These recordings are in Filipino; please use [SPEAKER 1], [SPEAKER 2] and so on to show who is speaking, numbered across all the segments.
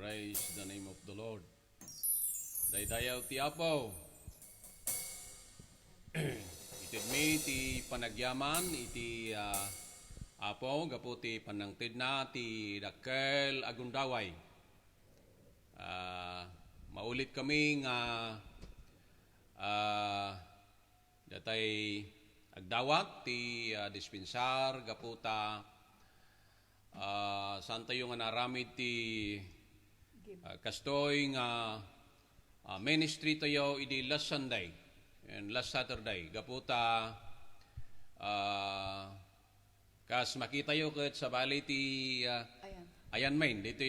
[SPEAKER 1] Praise the name of the Lord. Daydayaw ti Apo. Itid mi ti panagyaman iti Apo gapu ti panangtid na ti dakkel agundaway. Maulit kami nga datay agdawat ti dispensar gapu ta saan tayo nga naramid ti kastoy nga ministry tayo idi last Sunday and last Saturday. Gaputa kas makita yo ket sa bali ti ayan main dito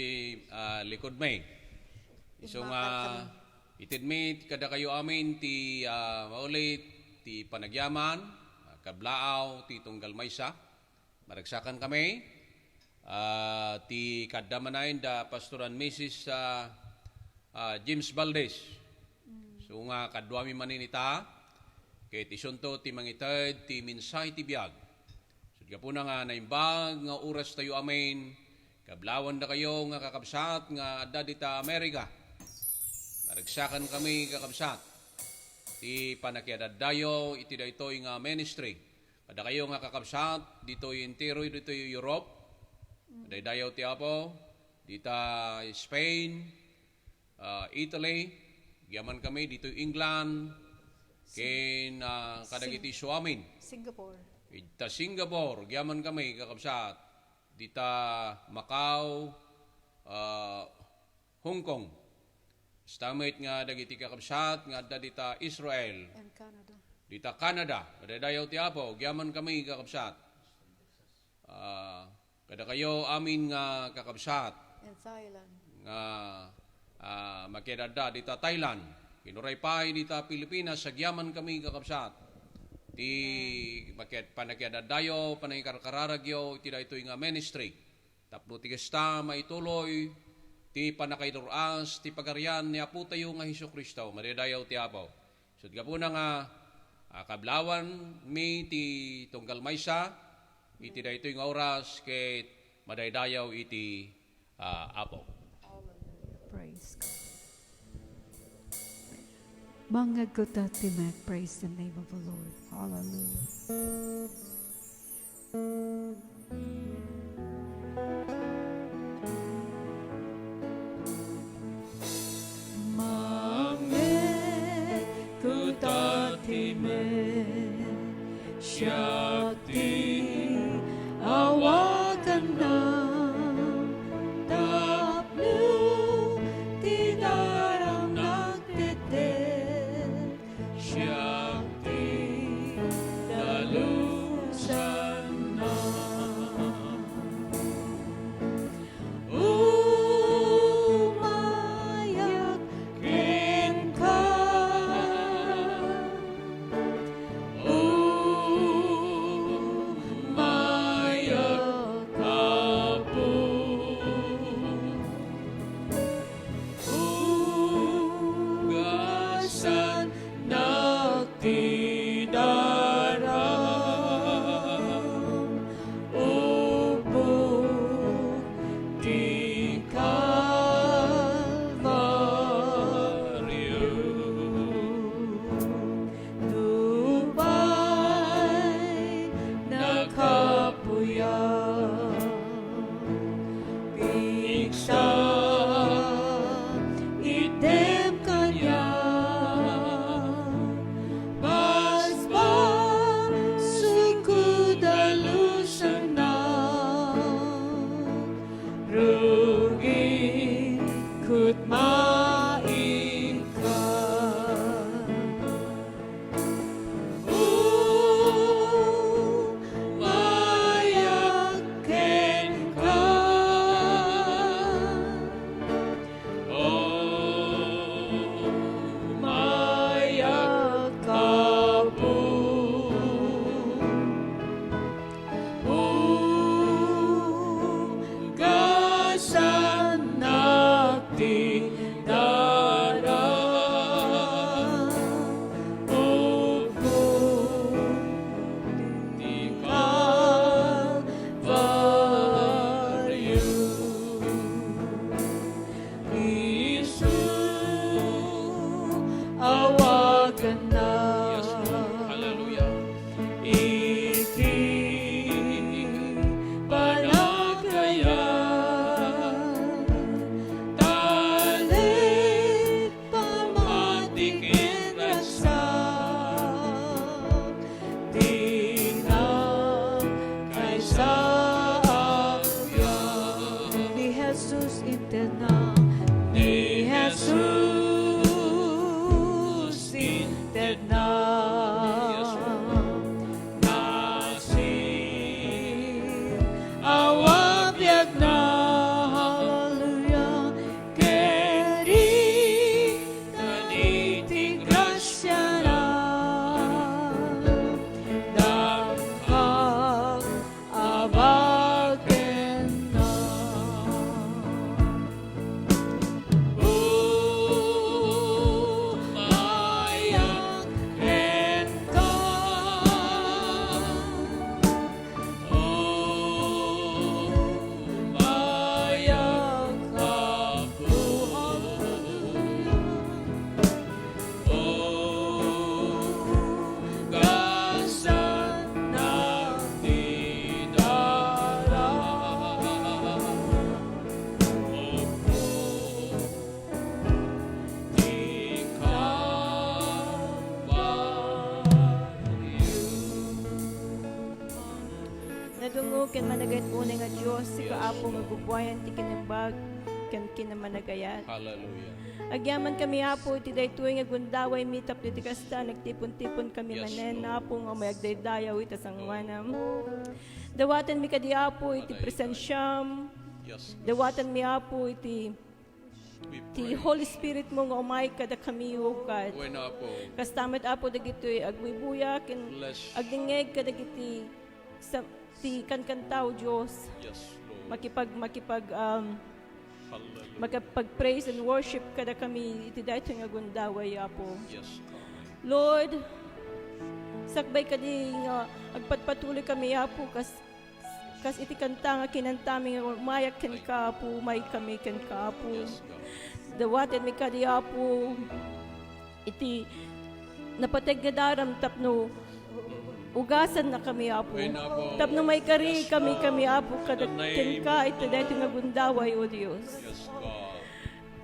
[SPEAKER 1] likod may. So nga itid mi kada kayo amin ti maulit ti panagyaman kablaaw ti tunggal maysa. Maragsakan kami. Ti kadamanayin da Pastoran Mrs. James Valdez. So nga kadwami maninita kay tisunto ti mangitad ti minsay ti biag. So po na nga naimbag nga oras tayo amin kablawan na kayo nga kakabsat nga adda dita Amerika. Maragsakan kami kakabsat ti panakiadadayo iti daytoy nga ministry. Kada kayo nga kakabsat dito intero dito Europe. Daydayaw ti Apo, dita Spain, Italy, giyaman kami dito England, ken kadagiti suamin.
[SPEAKER 2] Singapore.
[SPEAKER 1] Dita Singapore, giyaman kami kakabsat. Dita Macau, Hong Kong. Stamit nga dagiti kakabsat nga adda dita Israel.
[SPEAKER 2] And Canada.
[SPEAKER 1] Dita Canada, daydayaw ti Apo, giyaman kami kakabsat. Kada kayo amin nga kakabsat
[SPEAKER 2] And Thailand.
[SPEAKER 1] nga makidada dita Thailand, kinuray pay dita Pilipinas, sagyaman kami kakabsat. Ti panakiadadayo, panaykarkararagyo, iti da ito'y nga ministry. Tapno ti kasta maituloy, ti panakaiduras, ti pagarian ni Apo tayo nga Hesus Kristo, maridayaw ti Apo. So gapo na nga kablawan mi ti tunggal maysa, iti da ito'y nga oras ket madaydayaw iti Apo.
[SPEAKER 2] Praise God. Mga gutatimek, praise the name of the Lord. Hallelujah. Mange gutatimek, Shakti awakan na tapno tinarang nagtitik Shakti dalusan na umayak ken ka Mayak
[SPEAKER 3] Nadungog ken managayat unay nga Dios si kaapo nga gubuayan ti kinambag ken kinamanagayat.
[SPEAKER 1] Hallelujah.
[SPEAKER 3] Agyaman kami apo iti daytoy nga gundaway mitap iti kasta nagtipon-tipon kami
[SPEAKER 1] Yes,
[SPEAKER 3] manen
[SPEAKER 1] Lord.
[SPEAKER 3] apo nga may agdaydayaw iti sangwanam. Dawatan mi kadi apo iti presensyam.
[SPEAKER 1] Yes.
[SPEAKER 3] Dawatan mi apo iti
[SPEAKER 1] We
[SPEAKER 3] ti
[SPEAKER 1] pray.
[SPEAKER 3] Holy Spirit mo nga umay kada kami ukad.
[SPEAKER 1] Buena po.
[SPEAKER 3] Kastamet apo dagitoy agwibuya ken
[SPEAKER 1] Bless.
[SPEAKER 3] agdingeg kadagiti sa ti kankantaw Dios.
[SPEAKER 1] Yes, Lord.
[SPEAKER 3] Makipag
[SPEAKER 1] Hallelujah.
[SPEAKER 3] makapag-praise and worship kada kami iti daytoy nga gundaway apo.
[SPEAKER 1] Yes, God.
[SPEAKER 3] Lord, sakbay kadi nga agpatpatuloy kami apo kas iti kanta nga kinantami nga umayak ken ka apo may kami ken ka apo.
[SPEAKER 1] Yes, God.
[SPEAKER 3] Dawaten mi kadi apo iti napateg nga daram tapno ugasan na kami apo.
[SPEAKER 1] Buena po.
[SPEAKER 3] Tapno may kari
[SPEAKER 1] Yes,
[SPEAKER 3] kami
[SPEAKER 1] God.
[SPEAKER 3] kami apo kada
[SPEAKER 1] In the name
[SPEAKER 3] ken ka
[SPEAKER 1] of
[SPEAKER 3] iti daytoy nga gundaway o Dios.
[SPEAKER 1] Yes, God.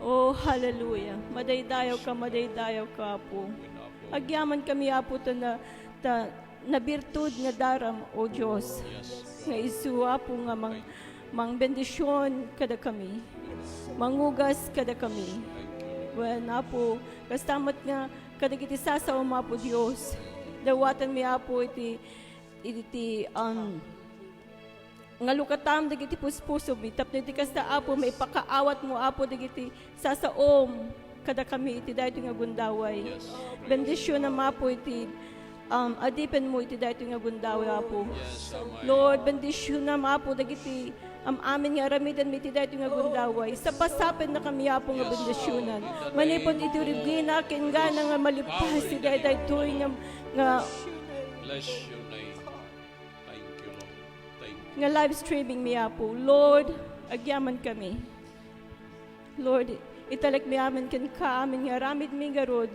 [SPEAKER 3] Oh, hallelujah. Madaydayaw ka apo.
[SPEAKER 1] Buena po.
[SPEAKER 3] Agyaman kami apo na birtud nga daram o Dios.
[SPEAKER 1] Yes,
[SPEAKER 3] Nga isu apo nga mang bendisyon kada kami. Mangugas kada kami. When apo kastamat nga kada kiti sasaw mo apo Dios. Dawatan mi apo iti nga lukatam dagiti puspuso bi tapno iti kasta apo may pakaawat mo apo dagiti sasaom kada kami iti daytoy nga gundaway.
[SPEAKER 1] Yes.
[SPEAKER 3] Bendisyon na mapo iti adipen mo iti daytoy nga gundaway apo.
[SPEAKER 1] Yes, Amay.
[SPEAKER 3] Lord, bendisyon na mapo dagiti amin nga aramidan mi iti daytoy nga gundaway. Sa pasapen na kami apo nga bendisyonan. Manipon iti rigina ken gana nga malipas iti daytoy nga
[SPEAKER 1] Bless your name. Thank you, Lord. Thank you.
[SPEAKER 3] nga live streaming mi apo. Lord, agyaman kami. Lord, italek mi amin ken ka amin nga aramid mi garod.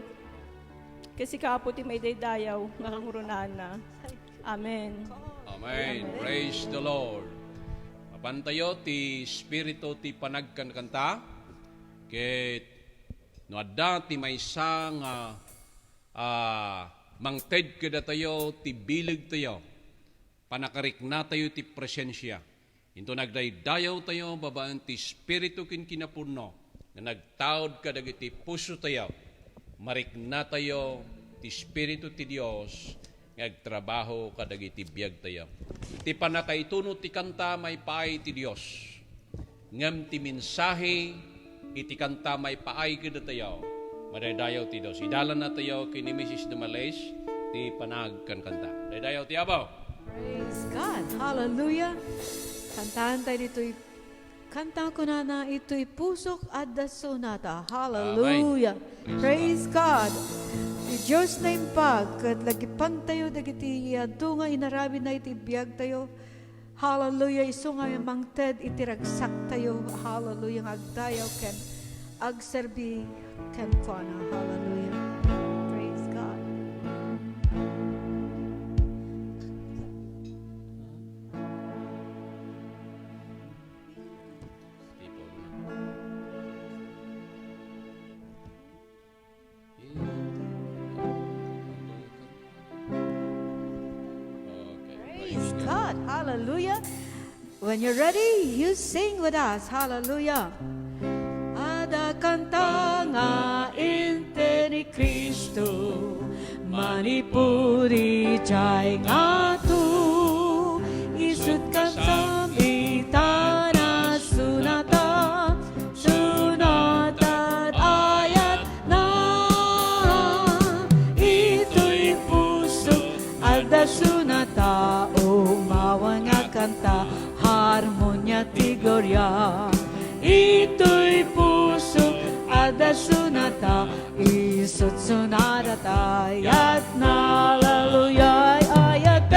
[SPEAKER 3] Kasi kaapo ti may daydayaw nga kangurunaan na. Amen.
[SPEAKER 1] Amen. Praise the Lord. Mapantayo ti spirito ti panagkankanta. Ket no adda ti maysa nga mangted kada tayo ti bilig tayo. Panakarik na tayo ti presensya. Into nagdaydayaw tayo babaan ti spirito kin kinapuno. Na nagtaod kadagiti puso tayo. Marik na tayo ti spirito ti Dios ngagtrabaho kadagiti biag tayo. Ti panakaituno ti kanta may paay ti Dios. Ngem ti mensahe iti kanta may paay kada tayo. Madaydayaw ti Dios. Idalan na tayo kini Mrs. Dumales ti panagkan kanta. Daydayaw ti abaw.
[SPEAKER 2] Praise God. Hallelujah. Kantahan tayo dito'y kanta ko na ito'y pusok at sonata. Hallelujah. Praise God. Di Diyos na impag, kat lagi pantayo, dagiti adu nga inarabi na iti biyag tayo. Hallelujah. Iso nga mangted itiragsak tayo. Hallelujah. Agdayaw ken agserbi ken kona. Hallelujah. Praise God. Praise God. Hallelujah. When you're ready, you sing with us. Hallelujah. Ada kanta nga inte ni Kristo manipuri jay nga tu isut kan samita na sunata sunata ayat na ito'y puso ada sunata umawa nga kanta harmonya tigorya ito'y puso ada sunata isut sunata ayat na laluyay ayat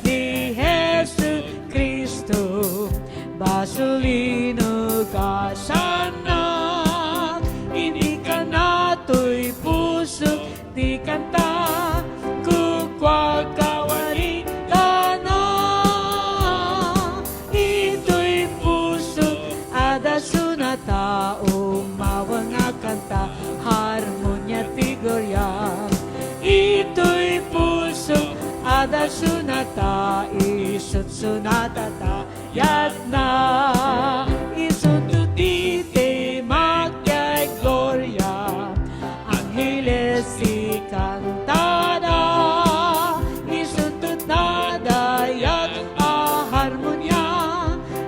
[SPEAKER 2] ni Jesu Kristo basulino kasana hindi ka nato'y puso di kanta kukwag kawali ka na ito'y puso ada sunata umawa nga kanta harmonya tigorya ito'y sunsunatata yatna isututite magyay gloria Angeles ikantada isututnada yat harmonia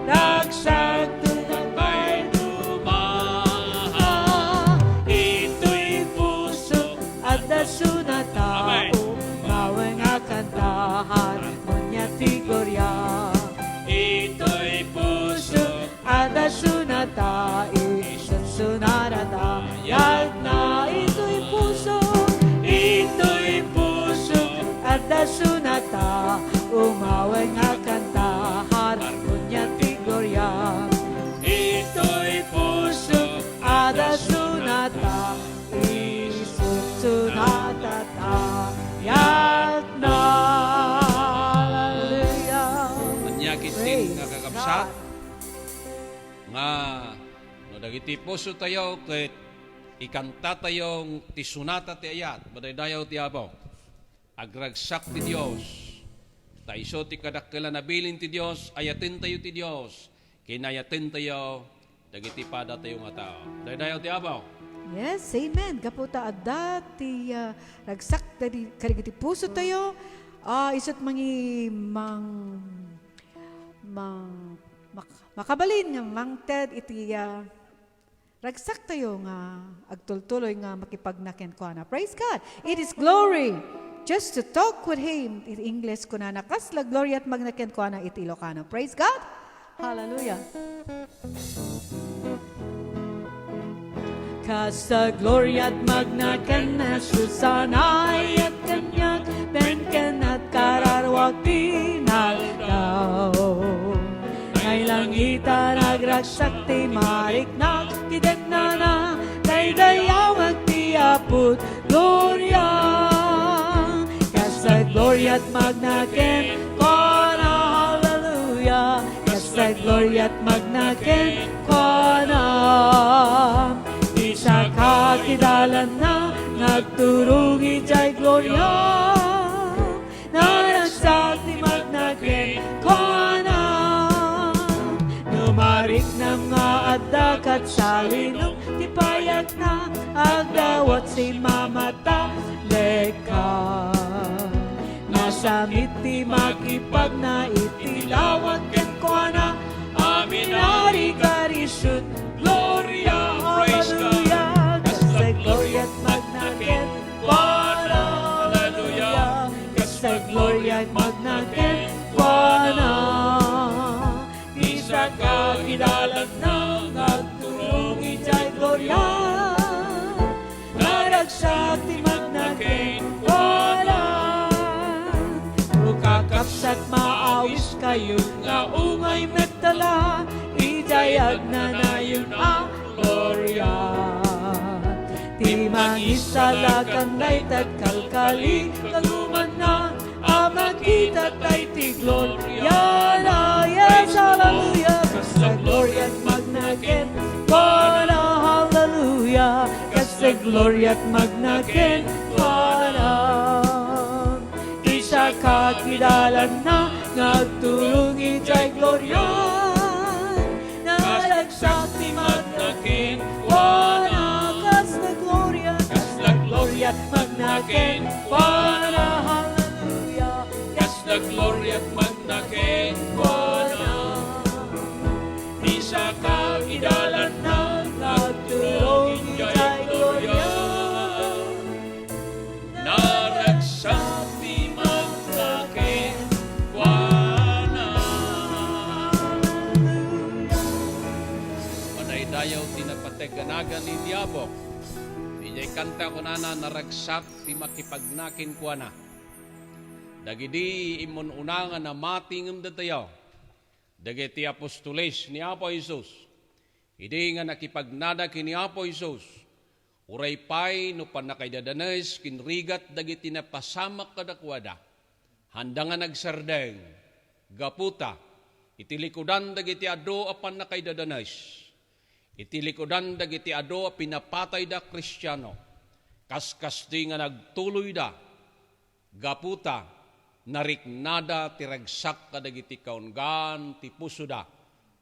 [SPEAKER 2] ragsag tunay dumaha ito'y puso at dasunata mawang akantahan munyati gloria ito'y puso at dasunata isunsunarata yagna ito'y puso at dasunata umawang akantahan munyati gloria ito'y puso at dasunata isunsunatata yagna hallelujah
[SPEAKER 1] Anyakit din nga kakabsat nga no dagiti puso tayo ket ikanta tayong tisunata ti ayat madaydayaw ti abaw agragsak ti Dios taiso ti kadakkelan na bilin ti Dios ayaten tayo ti Dios kinayaten tayo dagiti pada tayo nga tao daydayaw ti abaw.
[SPEAKER 2] Yes, amen. Kaputa adda ti ragsak dari karigiti puso tayo. Isot mangi makabalin nga mangted iti ragsak tayo nga agtultuloy nga makipagnaken ko na. Praise God. It is glory just to talk with Him. In English ko na nakasla glory at magnaken ko na iti Ilocano. Praise God. Hallelujah. Kasta gloria at magnaken na susanay at kanyak benken at kararwag tinagdaw ay langita nagragsak ti mariknak tidetnana kay dayawag ti aput gloria kasta gloria at magnaken kona hallelujah kasta gloria at magnaken kona sa kakidalan na nagturungi jay gloria naragsak ti magnaken kona numarik na nga addakat sa linong ti payag na agdawat si mamata leka nasamit ti makipag na itilawat ken kona aminari karisut gloria praise God gloria at magnaken kwana hallelujah kasta gloria at magnaken kwana isa kakidalan na nagturong ijay gloria naragsak ti magnaken kwana ukakapsat maawis kayo nga ungay metala ijay agnanayon ang gloria ti mangisalakan na itat kalkali kaguman na makita tay ti gloria na yes hallelujah kasta gloria at magnaken kona hallelujah kasta gloria at magnaken kona isa kakidalan na nagturong ijay gloria naragsak ti magnaken kona gloria at magnaken kwana hallelujah
[SPEAKER 1] Kasta gloria at magnaken kwana isa kakidalan na nagturong ijay gloria naragsak ti magnaken kwana panaydayaw tinapateg-ganagan ni Diabok ijay kanta ko na naragsak ti makipagnakin ko na. Dagidi imon unangan na matingam datayaw. Dagiti apostoles ni Apo Isus. Idi nga nakipagnada kini Apo Isus. Uray pay no panakaydadanes kinrigat dagiti na pasamak kadakwada. Handa nga nagsardeng. Gaputa. Itilikudan dagiti ado apan nakaydadanes. Itilikodan dagiti ado pinapatay da Kristiyano. Kaskasti nga nagtuloy da. Gaputa nariknada ti ragsak kadagiti kaungan ti pusuda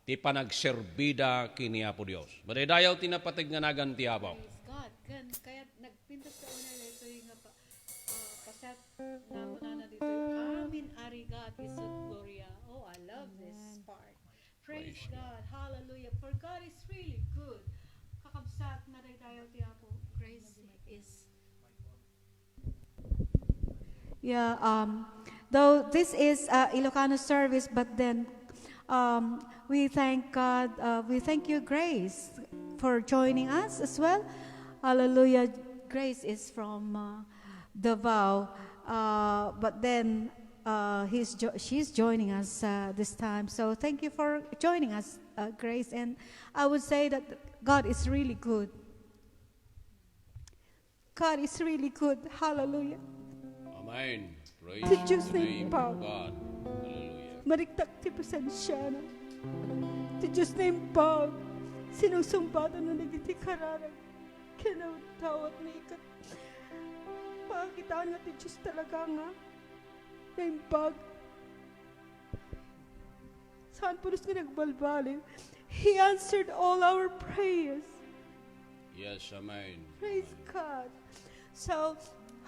[SPEAKER 1] ti panagserbida kini Apo Dios. Madaydayaw ti napatignganagan ti Apo.
[SPEAKER 2] Praise God. Kaya nagpintas sa una ito yung pasat na una na dito. Amin arigat isut gloria. Oh, I love this part. Praise God. Hallelujah. For God is really good. Kakabsat na dayo ti Apo. Grace is. Yeah, though this is Ilocano service, but then we thank God, we thank you, Grace, for joining us as well. Hallelujah. Grace is from Davao, but then she's joining us this time. So thank you for joining us, Grace. And I would say that God is really good. God is really good. Hallelujah.
[SPEAKER 1] Amen. Praise
[SPEAKER 2] To Diyos
[SPEAKER 1] the
[SPEAKER 2] na
[SPEAKER 1] name
[SPEAKER 2] impaw.
[SPEAKER 1] of God. Hallelujah.
[SPEAKER 2] Mariktak ti pasensya na. Ti Diyos na impag. Sinusumbatan na nagiti kararag. Kinawtawat na ikat. Pakitaan nga ti Diyos talaga nga. Na impag. Saan po nga nagbalbali. He answered all our prayers.
[SPEAKER 1] Yes, amen.
[SPEAKER 2] Praise God. So,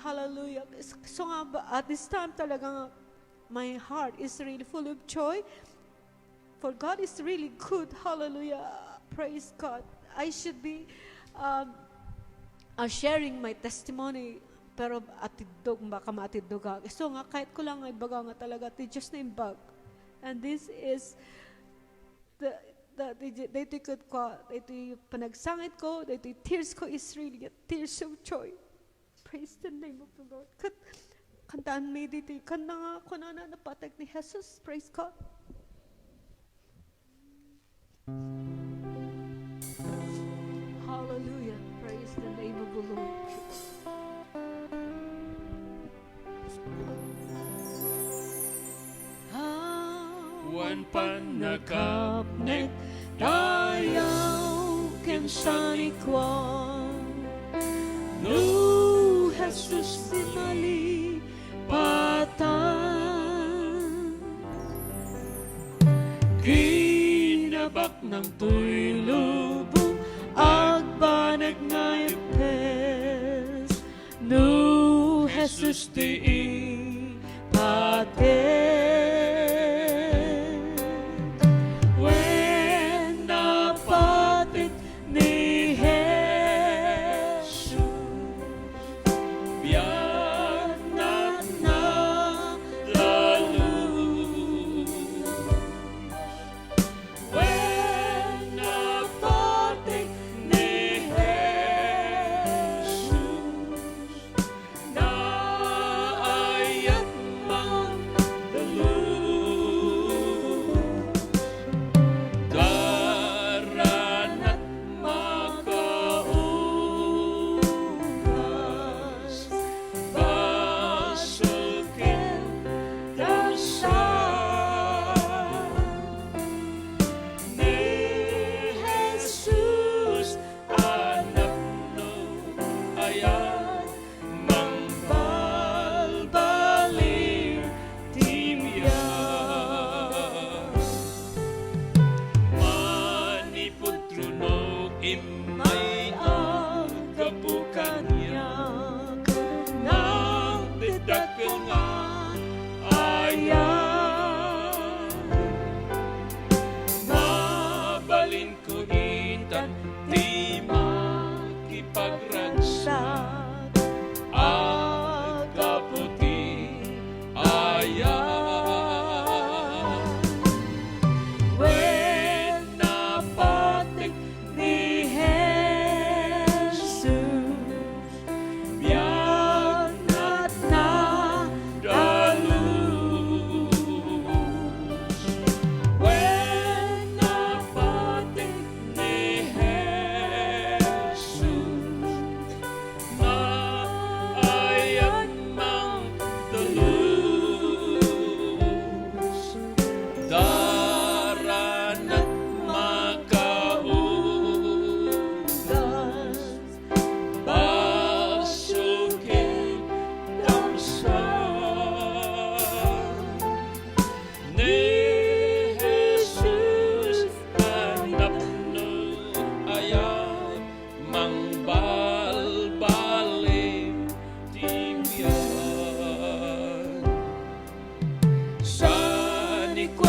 [SPEAKER 2] hallelujah. So nga at this time talaga my heart is really full of joy. For God is really good. Hallelujah. Praise God. I should be sharing my testimony, pero atidog baka maatidog ako. So nga kahit ko lang ay baga nga talaga ti Diyos na imbag. And this is dito panagsangit ko, dito tears ko is really a tears of joy. Praise the name of the Lord. Kantaan may dito, kanta nga ako na napatag ni Jesus. Praise God. Hallelujah. Praise the name of the Lord.
[SPEAKER 1] Wan panakapnek
[SPEAKER 2] Dayaw ken sanikwan No Jesus si mali patan
[SPEAKER 1] Kinabak ng tuy lubong
[SPEAKER 2] Agbanag nga ipes No Jesus ti paten When napatit ni Jesus
[SPEAKER 1] biyak
[SPEAKER 2] na lalus When napatit ni Jesus na ayat mang dalus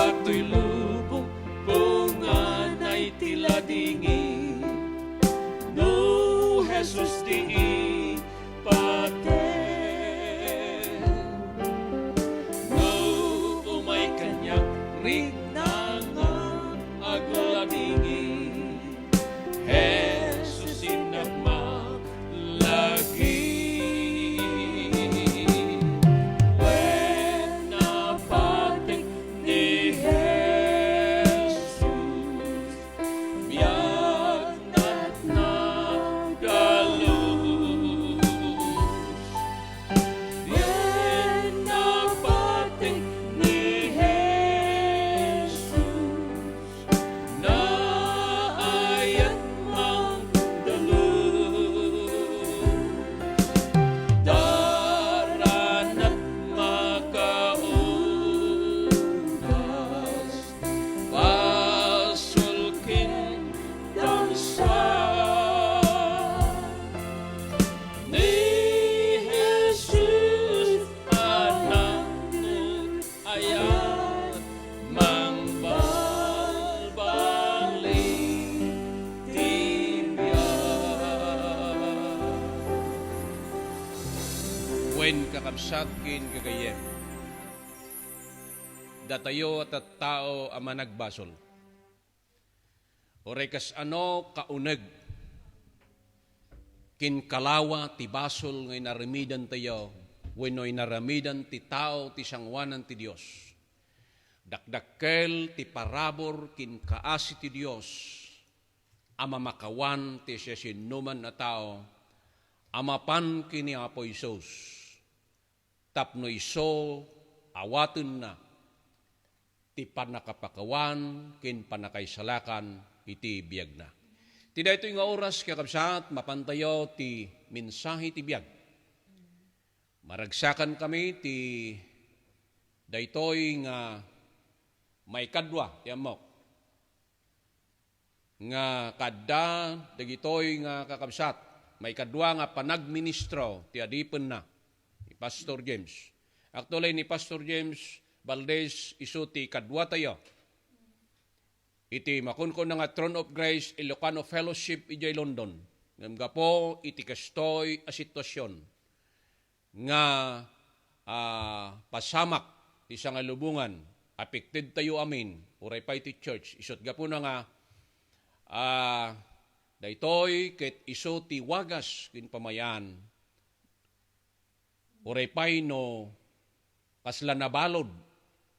[SPEAKER 1] Kato'y lubong kung anay tila dingi. No, Jesus di ipate. No, umay kanyak ring nang agladingi. Jesus inagma lagi. When napating ni Jesus, biyag na't nagalus. When napating ni Jesus, naayat mang dalus. Darana't makaugas, pasulkin dansa ni Jesus, anak mo't ayat mang balbaling tibiyag. Wen kakabsat kin kagayem, datayo at tao ama nagbasol. Oray kas ano kauneg, kin kalawa ti basol ngay naramidan tayo, weno'y naramidan ti tao ti sangwanan ti Dios. Dakdakkel ti parabor kin kaasi ti Dios, ama makawan ti siya sinuman na tao, amapan kini Apo Isos. Tapno iso awaten na ti panakapakawan kin panakaisalakan iti biyag na. Ti daytoy nga oras kakabsat mapantayo ti mensahe ti biyag. Maragsakan kami ti daytoy nga may kadwa ti amok. Nga kadda dagitoy nga kakabsat may kadwa nga panagministro ti adipen na ni Pastor James. Actually ni Pastor James Valdez isu ti kadwa tayo. Iti makunkon nga Throne of Grace Ilocano Fellowship ijay London. Nga po iti kastoy a sitwasyon nga pasamak ti sangalubungan affected tayo amin uray pa iti church. Isot gapo na nga daytoy ket isu ti wagas kin pamayan uray pay no kasla nabalod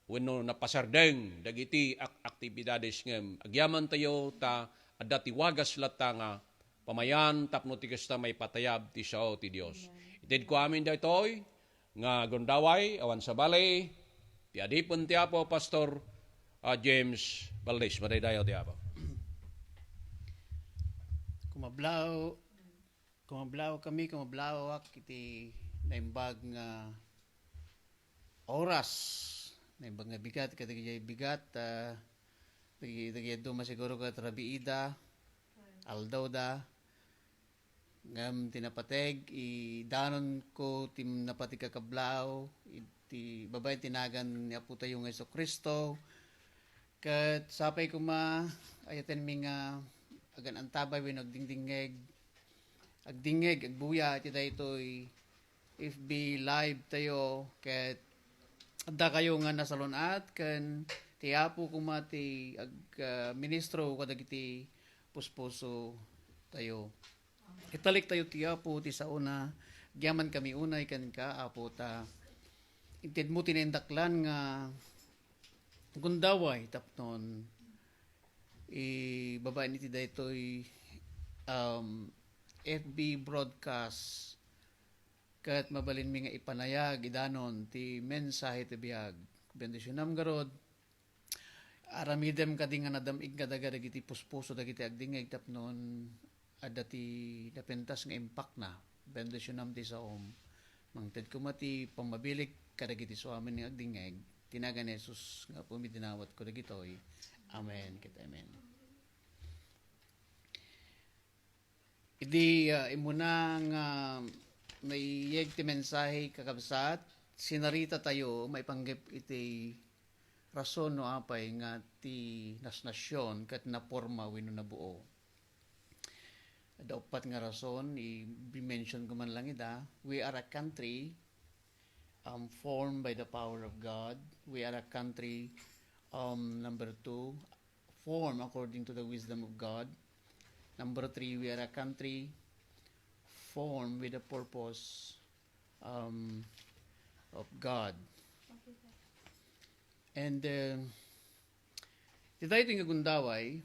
[SPEAKER 1] wenno napasardeng dagiti aktibidades ngem agyaman tayo ta adda ti wagas latta nga pamayan tapno ti kasta may patayab ti sao ti Dios. Ited ko amin daytoy nga gondaway awan sa balay ti adipon ti Apo Pastor James Valdez madaydayaw ti Apo.
[SPEAKER 4] Kumablaw kami, kumablawak iti naimbag nga oras. Naimbag nga bigat, katagijay bigat, tagiyado masiguro ka trabiida, aldaw da, ngam tinapateg, idanon ko tim napatig kakablaw, iti babay tinagan ni Apo tayo nga Iso Kristo, kat sapay ko ayaten mi nga agan antabay when agdingdingeg agbuya iti daytoy FB live tayo ket adda kayo nga nasalunat ken ti Apo kumati ag ministro kadagiti puspuso tayo. Italik tayo ti Apo ti sauna gyaman kami unay ken ka Apo ta inted mo tinendaklan nga gundaway tapnon babae niti daytoy FB broadcast kat mabalin mi nga ipanayag idanon ti mensahe ti biag bendisyonam garod aramidem kadi nga nadamig kadaga dagiti puspuso dagiti agdingeg tapnon adda ti napentas nga impact na bendisyonam ti saom mangted kumati pamabilik kadagiti suamin ni agdingeg tinagan ni Jesus nga pumitinawat ko dagitoy. Amen. Amen. Idi imuna nga may yeg ti mensahe kakabsat sinarita tayo maipanggep iti rason no apay nga ti nasnasyon ket naporma wenno nabuo. Dapat nga rason i-mention ko man lang ida, we are a country formed by the power of God. We are a country number 2, formed according to the wisdom of God. Number 3, we are a country formed with the purpose of God. And dito ito nga gundaway,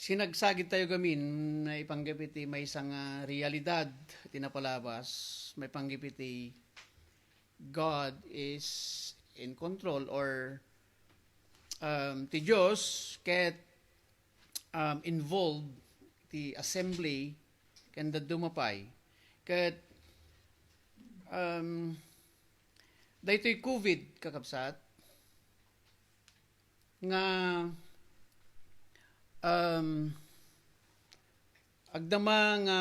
[SPEAKER 4] sinagsagit tayo gamin na ipanggapiti may isang realidad tinapalabas, may panggapiti God is in control or ti Diyos ket involved ti assembly ken dumapay ket daytoy COVID kakabsat nga agdama nga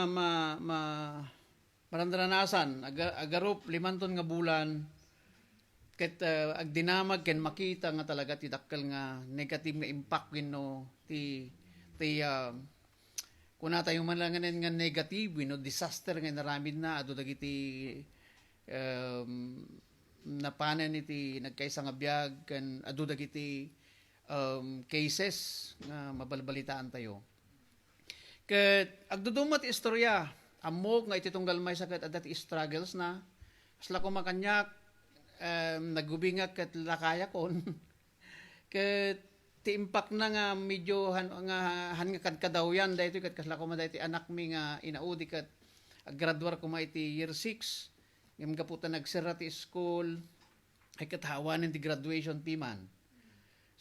[SPEAKER 4] marandranasan agarup 5 nga bulan ket agdinamag ken makita nga talaga ti dakkel nga negative nga impact wenno ti kuna tayo man lang nga negative wenno disaster nga naramid na adu dagiti napanan iti nagkaysa nga biag ken adu dagiti cases nga mabalbalitaan tayo. Ket agdudumat istorya amok nga iti tunggal may sakit at dati struggles na asla ko makanyak nagubingak ket lakaya kon ket ti impact na nga medyo han nga kadkadaw yan daytoy ket kasla ko man ti anak mi nga inaudi ket aggraduar ko ma iti year 6 ngem kaputa nagsira ti school ay kathawanen ti graduation timan.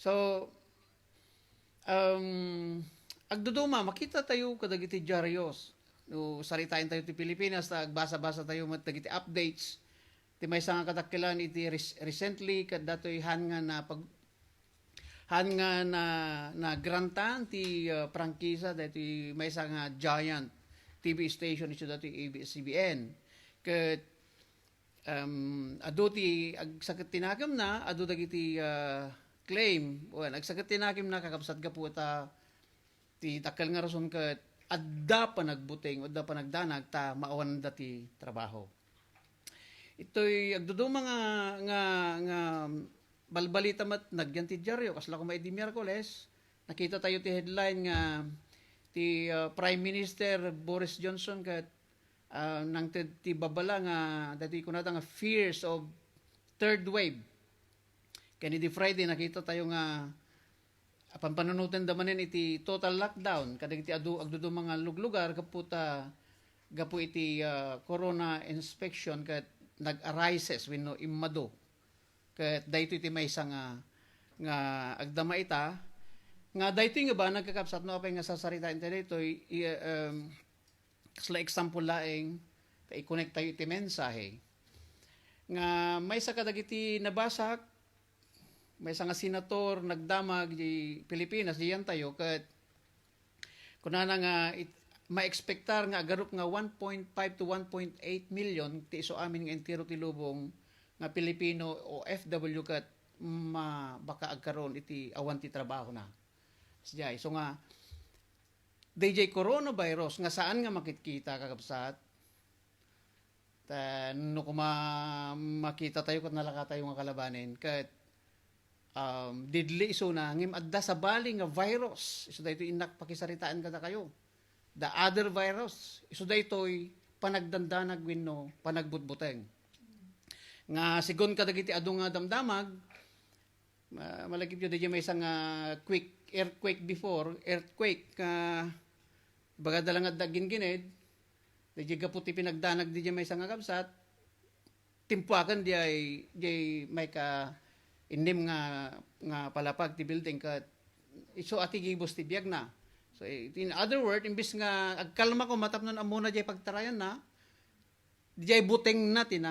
[SPEAKER 4] So, agduduma, makita tayo kadagiti Diyarios. No, saritain tayo ti Pilipinas, agbasa-basa tayo matagiti updates. Ti may nga katakilan iti recently, kadatoy han nga na grantan ti prangkisa, dati may nga giant TV station ito dati ABS-CBN. Ket adu ti agsakit tinagam na, adu dagiti claim, agsagat tinakim na kakabsat ka po ti takal nga rason ket adda pa nagbuting, adda pa nagdanag ta maawan dati trabaho. Ito'y agduduma nga balbalita mat nagyan ti dyaryo kasla ko may di Miyerkules nakita tayo ti headline nga ti Prime Minister Boris Johnson ket nang ti babala nga dati kunata nga fears of third wave. Kani Friday nakita tayo nga pampanunutan damanen iti total lockdown kadagiti agdudu mga luglugar kaputa gapu iti corona inspection ket nag-arises wenno immado ket daytoy iti maysa nga agdama ita nga daytoy nga ba nagkakapsat no apay nga sasarita iti daytoy kasla example laeng i-connect tayo iti mensahe nga maysa kadagiti nabasak may nga senator nagdamag di Pilipinas diyan tayo ket kunana nga ma-expectar nga agarup nga 1.5 to 1.8 million ti isu amin nga entero ti lubong nga Pilipino o FW ket baka agkaron iti awan ti trabaho na. Siyay so nga DJ coronavirus nga saan nga makikita kakabsat no kuma makita tayo ket nalaka tayo nga kalabanin ket didli iso na ngim adda sa bali nga virus iso daytoy inak pakisaritaan kada kayo the other virus iso daytoy panagdandanag wenno panagbutbuteng nga sigon kadagiti adu nga damdamag malagip yo DJ may isang quick earthquake before earthquake bagada lang adda gingined DJ gaputi pinagdanag DJ may isang kabsat timpuakan di may ka indim nga palapag ti building kat iso ati gibos ti biag na. So in other word imbis nga agkalma ko matapnon amuna jay pagtarayan na jay buteng natin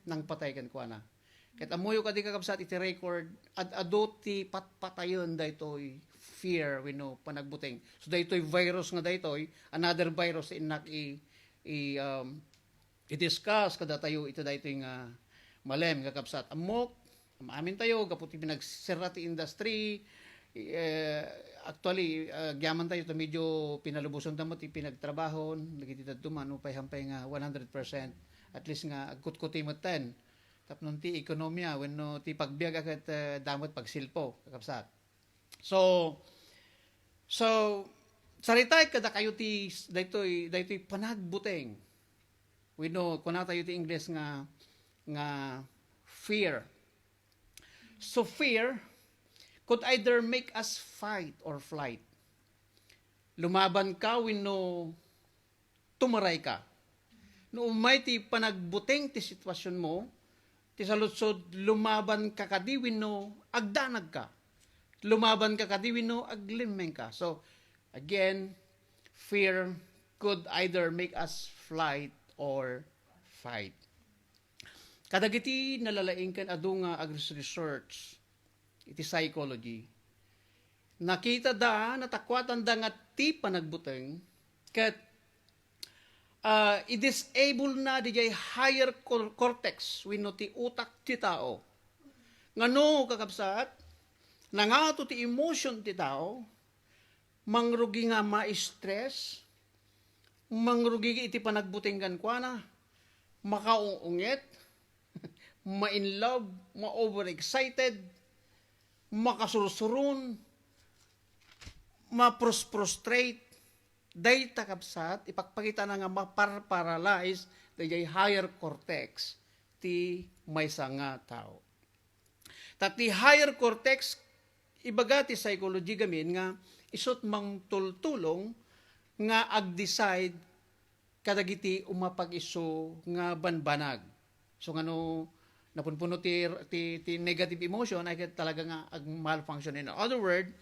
[SPEAKER 4] nang patay kan kuana. Ket amuyo kadi kakabsat iti record adu ti patpatayon daytoy fear wenno panagbuteng. So daytoy virus nga daytoy another virus inak i-discuss kada tayo ito daytoy nga malem kakabsat amok amin tayo kaputi pinagsirati industry actually gyaman tayo to medyo pinalubuson tamo ti pinagtrabahon lagi ti dadtuman upay hampay nga 100% at least nga agkutkuti mo 10 tapnon ti ekonomiya wenno ti pagbiag akat damot pagsilpo kakabsat so saritay kada kayo ti daytoy panagbuteng we know kuna tayo ti English nga fear. So fear could either make us fight or flight. Lumaban ka wenno tumaray ka. No umay ti panagbuteng ti sitwasyon mo, ti saludsod lumaban ka kadi wenno agdanag ka. Lumaban ka kadi wenno aglimeng ka. So again, fear could either make us flight or fight. Kadagiti nalalaing kan adu nga research iti psychology. Nakita da natakwatan da nga ti panagbuteng ket i-disable na di higher cortex wenno ti utak ti tao. Ngano kakabsat nangato ti emotion ti tao mangrugi nga ma-stress mangrugi iti panagbuteng kan kuana makaungungit ma-in love, ma-overexcited, makasursurun, ma-prostrate, day takabsat, ipagpakita na nga maparparalyze day higher cortex ti maysa nga tao. Tati higher cortex, ibaga ti psychology gamin nga isot mang tultulong nga ag-decide kadagiti umapag-iso nga banbanag. So ngano napunpuno ti negative emotion ay talaga nga ag-malfunction. In other word,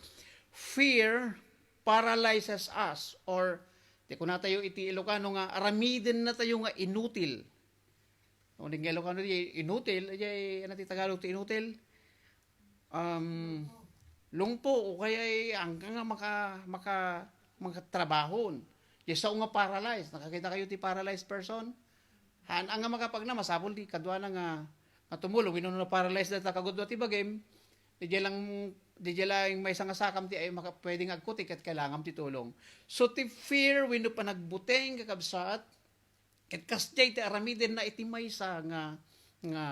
[SPEAKER 4] fear paralyzes us or di ko na tayo iti Ilocano nga aramiden na tayo nga inutil. Kung nga Ilocano di inutil, ano ti Tagalog ti inutil? Lungpo o kaya hanggang nga makatrabahon. Di sa nga paralyzed. Nakakita kayo ti paralyzed person? Ang nga makapag na masapol di kadwa na nga tumulong wino na paralyzed data kagudwa ti bagem di lang may nga sakam ti ay pwedeng agkutik at kailangan ti tulong. So ti fear wino panagbuteng kakabsat ket kasjay ti aramiden na iti maysa nga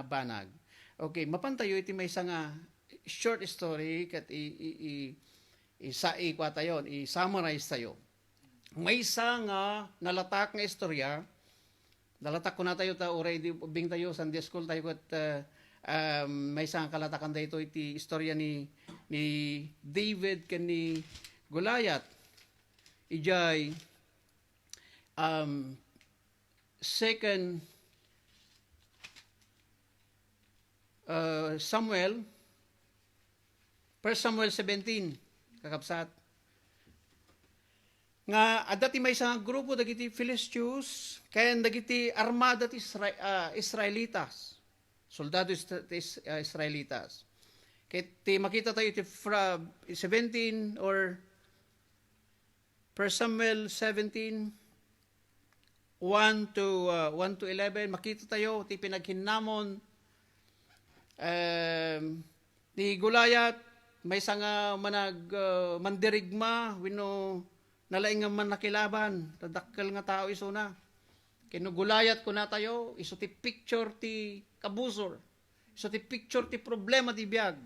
[SPEAKER 4] banag. Okay, mapantayo iti maysa nga short story ket i-summarize tayo. Maysa nga nalatak nga istorya. Nalatak ko na tayo uray bing tayo Sunday school tayo at may isang kalatakan dito iti istorya ni David ken ni Goliath. Ijay Samuel 1 Samuel 17 kakabsat nga adati may isang grupo dagiti Philistines ken dagiti armada ti Israelitas soldado Israelitas ket ti makita tayo ti 17 or 1 Samuel 17 1 to 11 makita tayo ti pinaghinamon ni Goliath may isang mandirigma wenno nalaing nga man nakilaban, tadakkel nga tao iso na. Kinugulayat ko na tayo, iso ti picture ti kabusor. Iso ti picture ti problema ti biag.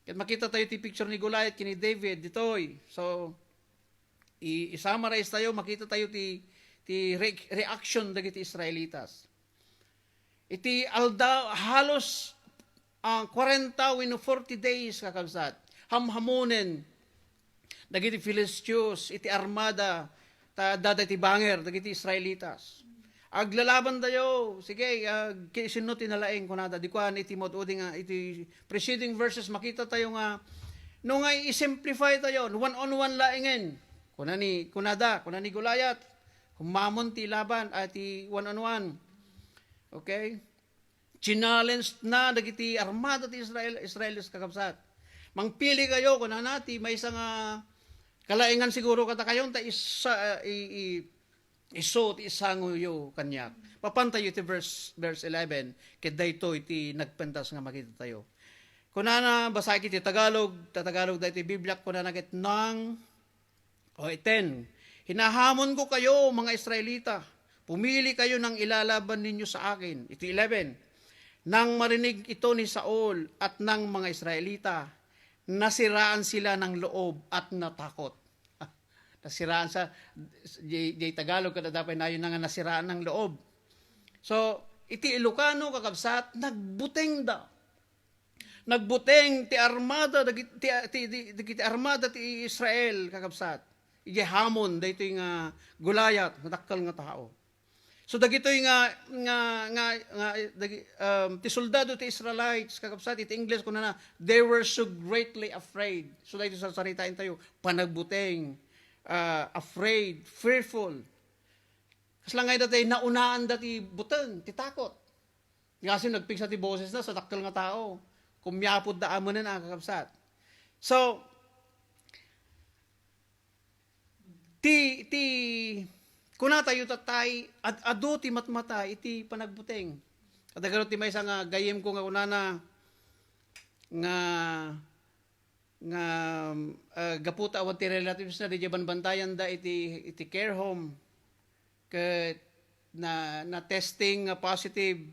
[SPEAKER 4] Kaya makita tayo ti picture ni Goliath kini David ditoy. So i-summarize tayo, makita tayo ti reaction dagiti Israelitas. Iti alda halos 40 wenno 40 days kakabsat. Hamhamonen dagiti Philistines iti armada daday ti banger dagiti Israelitas. Aglalaban tayo. Sige, sinno tinalaing kunada di kuan iti modudi nga iti preceding verses makita tayo nga no nga i-simplify tayo one on one laingen. Kunani Goliath humamon ti laban at ti one on one. Okay? Challenge na dagiti armada ti Israelis kakabsat. Mangpili kayo kunana ti may isang kalaingan siguro kata kayon ta iso ti isanguyo kanyak. Papantayo ti verse 11, ket daytoy ti nagpentas nga makita tayo. Kunana basa iti Tagalog da iti Biblia kunana ket nang 10. Hinahamon ko kayo mga Israelita, pumili kayo ng ilalaban ninyo sa akin. Iti 11. Nang marinig ito ni Saul at ng mga Israelita, nasiraan sila ng loob at natakot. Nasiraan sa Tagalog kada dapat na yun nga nasiraan ng loob. So, iti Ilocano kakabsat, nagbuteng ti armada ti armada ti Israel kakabsat. Ije hamon dayto nga Gulayat, nadakkel nga tao. So dagitoy nga ti soldado ti Israelites kakabsat iti English kuno na they were so greatly afraid. So dayto sa saritain tayo panagbuteng, afraid, fearful. Kasla nga dati naunaan dati buteng, ti takot. Kasi nagpigsa ti boses na sa dakkel nga tao. Kumyapod da amo na kakabsat. So kuna tayo tatay adu ti matmata iti panagbuteng. Kadagaro ti maysa nga gayem ko nga unana nga gaputa awan ti relatives na di banbantayan da iti care home ket na testing nga positive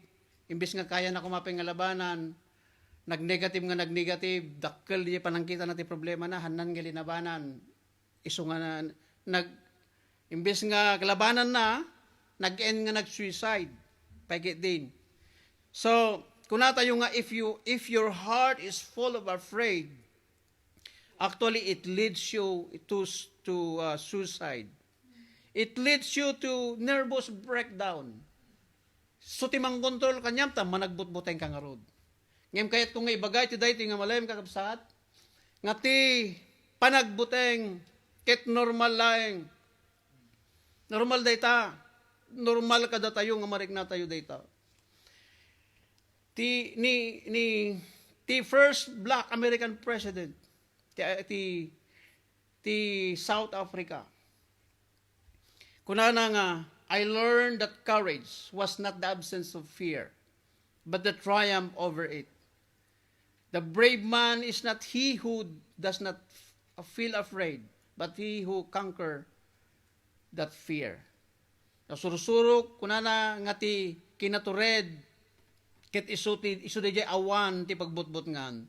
[SPEAKER 4] imbes nga kaya na kumapeng nga labanan nagnegative dakkel di panangkita na ti problema na hanan nga linabanan isu nga imbes nga kalabanan na nag-end nga nag-suicide pagit din. So kuna tayo nga if your heart is full of afraid, actually it leads you to suicide. It leads you to nervous breakdown. So timang kontrol kanyam ta managbutbuteng ka nga rod. Ngem kayat kung nga ibagay ti daytoy nga malayem kakabsat nga ti panagbuteng ket normal laeng. Normal dayta. Normal kada tayo nga marikna tayo dayta. Ti first black American president ti South Africa. Kunana nga I learned that courage was not the absence of fear, but the triumph over it. The brave man is not he who does not feel afraid, but he who conquer that fear. Nasurusurok kunana nga ti kinatured ket isu dijay awan ti pagbutbut ngan.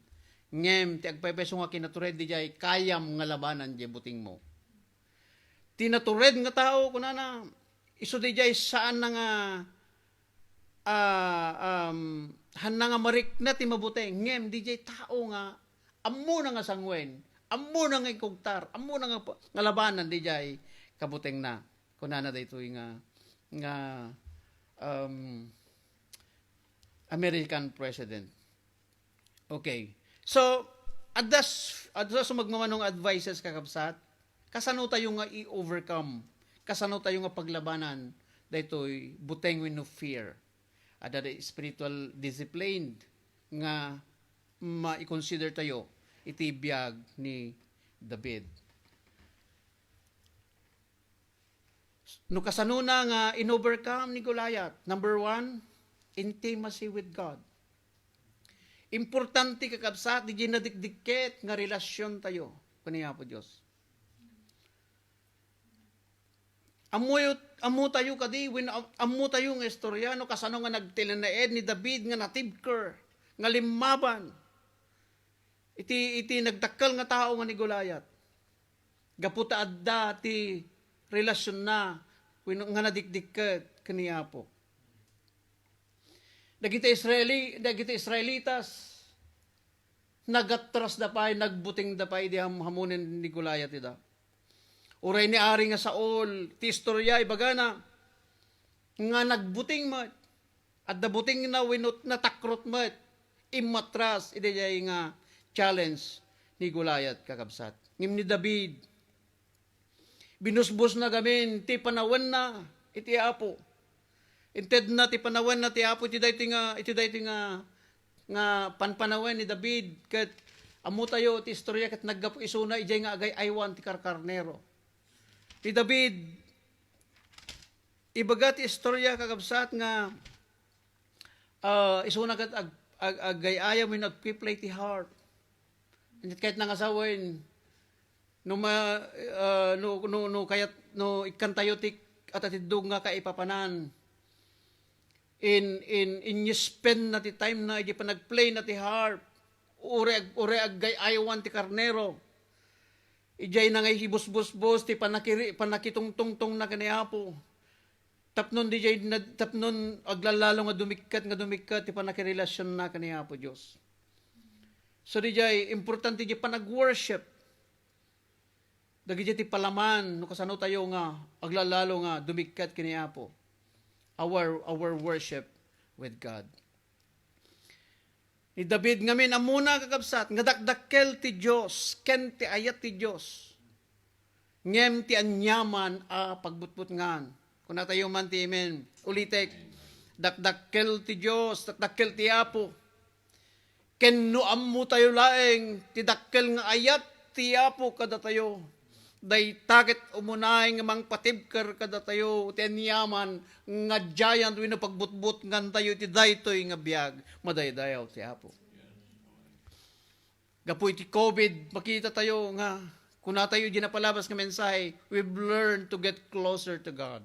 [SPEAKER 4] Ngem ti agpaypeso nga kinatured dijay kayam nga labanan di buting mo. Ti natured nga tao kunana isu dijay saan na nga hanna nga marik na ti mabuteng. Ngem dijay tao nga ammo na nga sangwen, ammo na nga ikugtar, ammo na nga labanan dijay kabuteng na. Kunana daytoy nga American president. Okay. So, adas sumagmamanong advices kakabsat, kasano tayo nga i-overcome, kasano tayo nga paglabanan, daytoy buteng with no fear. Ada spiritual discipline nga ma-consider tayo iti biyag ni David. No kasano na nga in-overcome ni Goliath? Number 1, intimacy with God. Importante kakabsat, di nadikdikit nga relasyon tayo kaniya po Diyos. Amu tayo kadi, amu tayo nga istorya, no kasano nga nagtilanaed ni David nga natibker, nga limaban. Iti nagdakkel nga tao nga ni Goliath. Gaputa adda ti relasyon na nga nadikdikit kaniya po. Dagiti Israelitas nagatras dapay, nagbuting dapay di hamunin ni Goliath ida. Uray ni ari nga Saul, ti istorya ibagana nga nagbuting mat at dabuting na winot na takrot mat imatras ida nga challenge ni Goliath kakabsat. Ngim ni David binusbus na gamin ti panawan na iti apo. Inted na ti panawan na ti apo iti dayti nga panpanawan ni David ket amu tayo ti istorya ket naggapo isuna ijay nga agay aywan ti karkarnero. Ti David ibaga ti istorya kakabsat nga isuna kat agayaya mo nagpiplay ti heart. Kahit nangasawin, no ikantayo ti at atidog nga kaipapanan. In you spend na ti time na iti panagplay na ti harp. Ure agayawan ti karnero. Ijay na ngay hibus-bus-bus ti panakitungtungtong na kaniapo. Tapnon aglalalo nga dumikat ti panakirelasyon na kaniapo Diyos. So dijay importante di panag-worship. Dagiti ti palaman no kasano tayo nga aglalalo nga dumikat kaniapo. Our worship with God. Ni David ngamin amuna kakabsat nga dakdakkel ti Dios ken ti ayat ti Dios. Ngem ti anyaman a pagbutbut ngan. Kun tayo man ti amen. Ulitek dakdakkel ti Dios, dakdakkel ti Apo. Ken no ammo tayo laeng ti dakkel nga ayat ti Apo kada tayo. Day takit umunay nga mang patibker kada tayo ti anyaman nga giant wenno pagbutbut ngan tayo ti daytoy nga biag madaydayaw ti Apo. Gapoy ti COVID makita tayo nga kun tayo di napalabas nga mensahe, we've learned to get closer to God.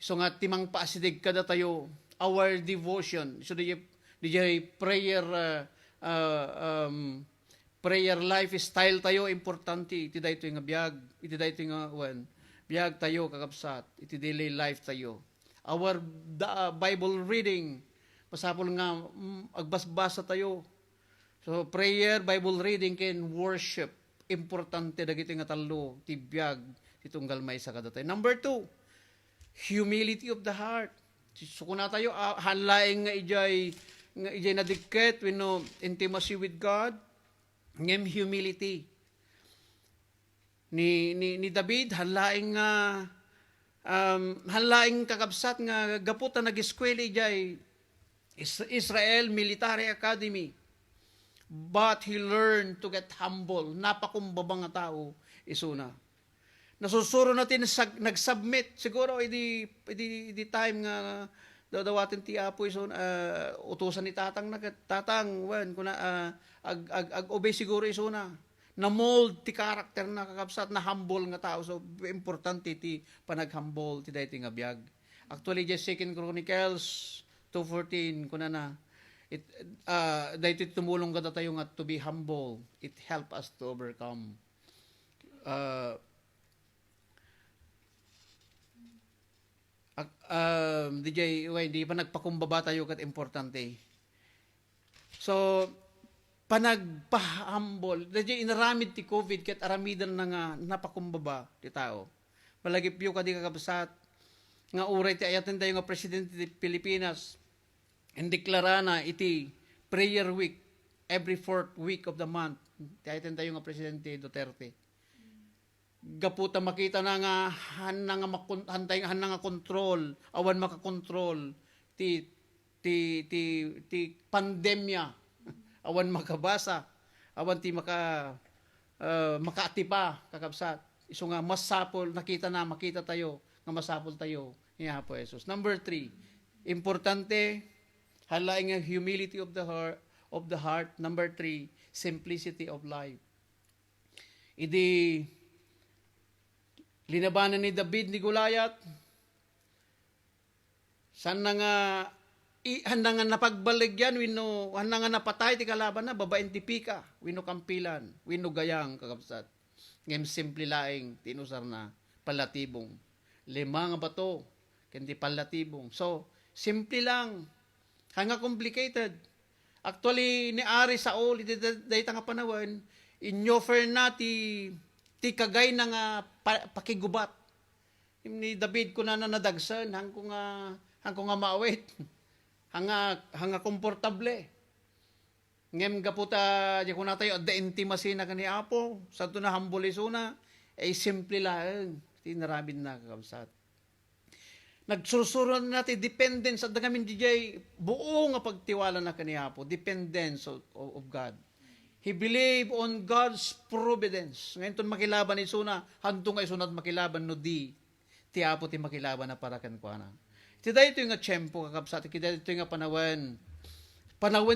[SPEAKER 4] So nga timang paasidig kada tayo our devotion. So di prayer lifestyle tayo importante iti daytoy nga biag iti daytoy nga biag tayo kakabsat iti daily life tayo our Bible reading pasapol nga agbasbasa tayo so prayer Bible reading ken worship importante dagiti nga tallo ti biag ti tunggal maysa kada tayo. Number 2, humility of the heart. So kuna tayo hanlaeng nga ijay nadikket wenno intimacy with God. Ngem humility. Ni David hanlaing kakabsat nga gaputa nag-eskwela ijay Israel Military Academy. But he learned to get humble. Napakumbaba nga tao isuna. Nasusuro natin nag-submit siguro idi time nga dawatin ti Apo ison utusan ni tatang kuna ag-obey siguro isuna na mold ti karakter na kakabsat na humble nga tao so importante ti panag-humble ti daytoy nga biag. Actually just 2 Chronicles 2:14 kuna na daytoy tumulong kada tayo nga to be humble. It help us to overcome di pa nagpakumbaba tayo kat importante. So, panagpahambol, DJ inaramid ti COVID kat aramidan na nga napakumbaba ti tao. Malagipyo ka di kakabsat, nga uray ti ayatin tayo nga presidente ti Pilipinas, indeklara na iti prayer week, every 4th week of the month. Ti ayatin tayo nga presidente Duterte. Gaputa makita na nga han nga control awan makakontrol ti pandemya awan makabasa awan ti makaatipa kakabsat iso nga masapol makita tayo nga masapol tayo ni Apo Jesus. Number 3, importante halaing nga humility of the heart. Number 3, simplicity of life. Idi linabanan ni David ni Goliath. Handa nga napagbaligyan, handa nga napatay ti kalaban na, babaen ti pika, wino kampilan, wino gayang kakabsat. Ngem simple laing, tinusar na, palatibong. 5 nga bato, kendi palatibong. So, simple lang, hanga complicated. Actually, ni Ari Saul, dayta nga panawan, inoffer na ti kagay na nga pakigubat. Ni David ko na nadagsan, hang ko nga maawit. hanga komportable. Ngem gaputa, di ko na tayo, the intimacy na kani Apo, sa ito na hambulisuna, ay simple lang, tinarabid na kakabsat. Nagsusuran natin, dependence, at nagamin DJ, buo nga pagtiwala na kani Apo, dependence of God. He believed on God's providence. Ngayon ito makilaban isuna, hantong nga isunat makilaban no di ti Apo ti makilaban na para kenkwana. Iti dayto nga tiyempo kakabsat, iti dayto nga panawen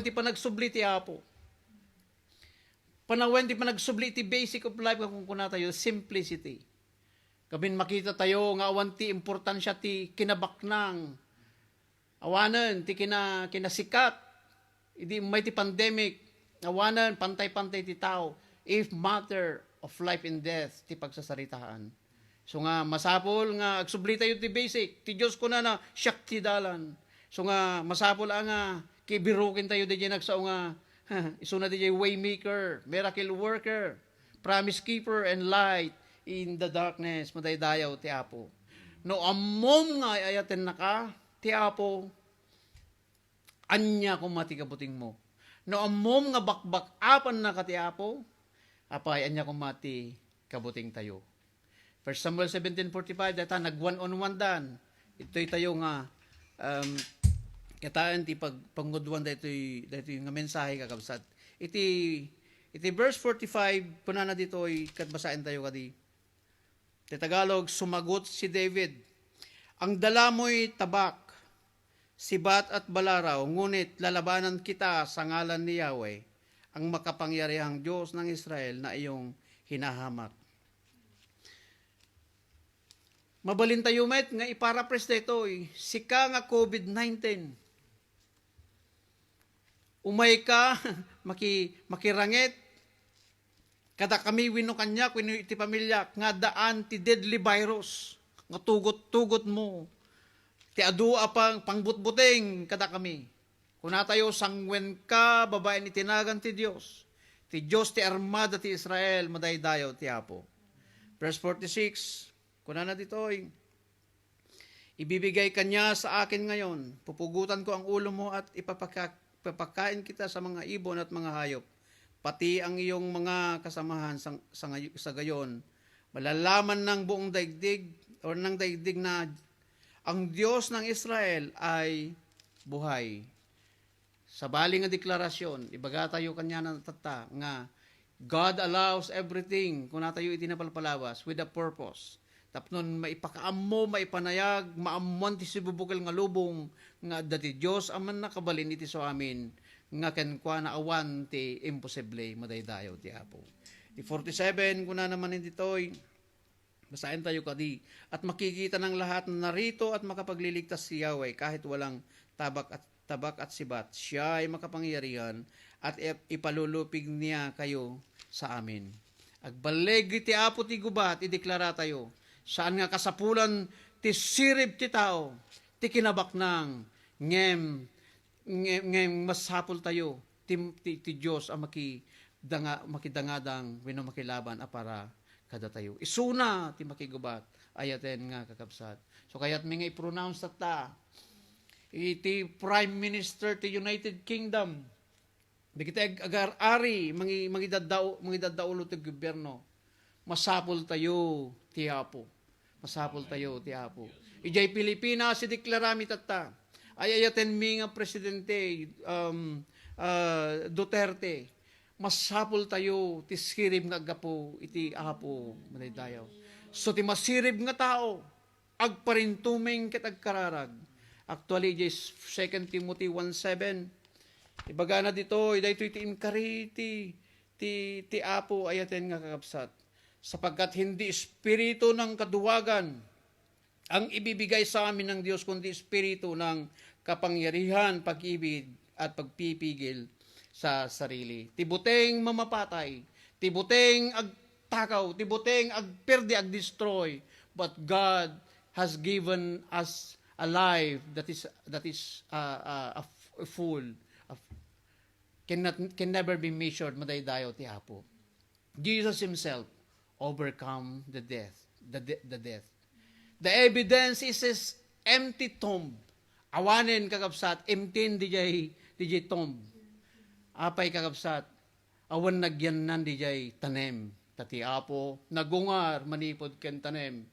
[SPEAKER 4] ti panagsubli ti Apo. Panawen ti panagsubli ti basic of life kung kuna tayo, simplicity. Kabin makita tayo nga awan ti importansya ti kinabaknang. Awanan ti kinasikat. Idi may ti pandemic. Awanan pantay-pantay ti tao. If matter of life and death ti pagsasaritaan. So nga masapol nga agsubli tayo ti basic. Ti Dios kuna na siyak ti dalan. So nga masapol nga kibirukin tayo di nagsao nga isuna di waymaker, miracle worker, promise keeper and light in the darkness, madaydayaw ti Apo. No ammom nga ayaten naka ti Apo, anya kung mati kabuting mo. No ammom nga bakbak apan naka ti Apo, apay anya kung mati kabuting tayo. 1 Samuel 17:45, data nag one-on-one dan. Ito'y tayo nga kataan ti pagpangudwan daytoy nga mensahe kakabsat. Iti verse 45 punana ditoy kat basahin tayo kadi. Ti Tagalog, sumagot si David, ang dala mo'y tabak, sibat at balaraw, ngunit lalabanan kita sa ngalan ni Yahweh, ang makapangyarihang Diyos ng Israel na iyong hinahamak. Mabalin tayo met nga iparapres ditoy, sika nga COVID-19. Umay ka, makirangit, kada kami wino kanya, wino iti pamilya, nga daan ti deadly virus, nga tugot-tugot mo, ti adu apang pangbutbuting kada kami. Kuna tayo sangwen ka, babae ni tinagan ti Diyos ti armada ti Israel, madaydayaw ti Apo. Verse 46, kuna na ditoy, ibibigay kanya sa akin ngayon, pupugutan ko ang ulo mo at ipapakain kita sa mga ibon at mga hayop, pati ang iyong mga kasamahan sa gayon. Malalaman ng buong daigdig o ng daigdig na ang Diyos ng Israel ay buhay. Sa bali nga deklarasyon, ibaga tayo kanya ng tata nga God allows everything kung natayo itinapalpalawas with a purpose. Tapnon maipakaam mo, maipanayag, maamon ti sibubukal nga lubong nga dati Diyos aman nakabalin iti so amin nga kenkwa na awan ti imposible madaydayaw ti Apo. Di 47 kuna naman ditoy basahin tayo kadi at makikita ng lahat na narito at makapagliligtas si Yahweh kahit walang tabak at sibat. Siya ay makapangyarihan at ipalulupig niya kayo sa amin. Agbaleg ti Apo ti gubat ideklara tayo. Saan nga kasapulan ti sirib ti tao ti kinabaknang ngem masapol tayo ti Dios ang makidangadang wenno makilaban a para kada tayo. Isuna ti makigubat ayaten nga kakabsat. So kayat mi nga i-pronounce ta iti Prime Minister ti United Kingdom. Bigiti agar-ari mangidadaulo ti gobyerno. Masapol tayo ti Apo. Masapol tayo ti Apo. Ijay Pilipinas si deklarami tata. Ay ayaten mi nga presidente Duterte. Masapol tayo ti sirib nga agapo iti Apo madaydayaw. So ti masirib nga tao agparintumeng ket agkararag. Actually is 2 Timothy 1:7. Ibaga na dito, daytoy ti inkari ti Apo ayaten nga kakabsat. Sapagkat hindi espiritu ng kaduwagan ang ibibigay sa amin ng Diyos, kundi espiritu ng kapangyarihan, pag-ibig at pagpipigil sa sarili. Tibuteng mamapatay, tibuteng agtakaw, tibuteng agperdi, agdestroy, but God has given us a life that is full, can never be measured, madaydayo ti Apo. Jesus Himself overcome the death. The evidence is His empty tomb. Awanin kakabsat, empty DJ tomb. Apay kakabsat, awan nagyanan DJ tanem. Tati Apo, nagungar, manipod ken tanem.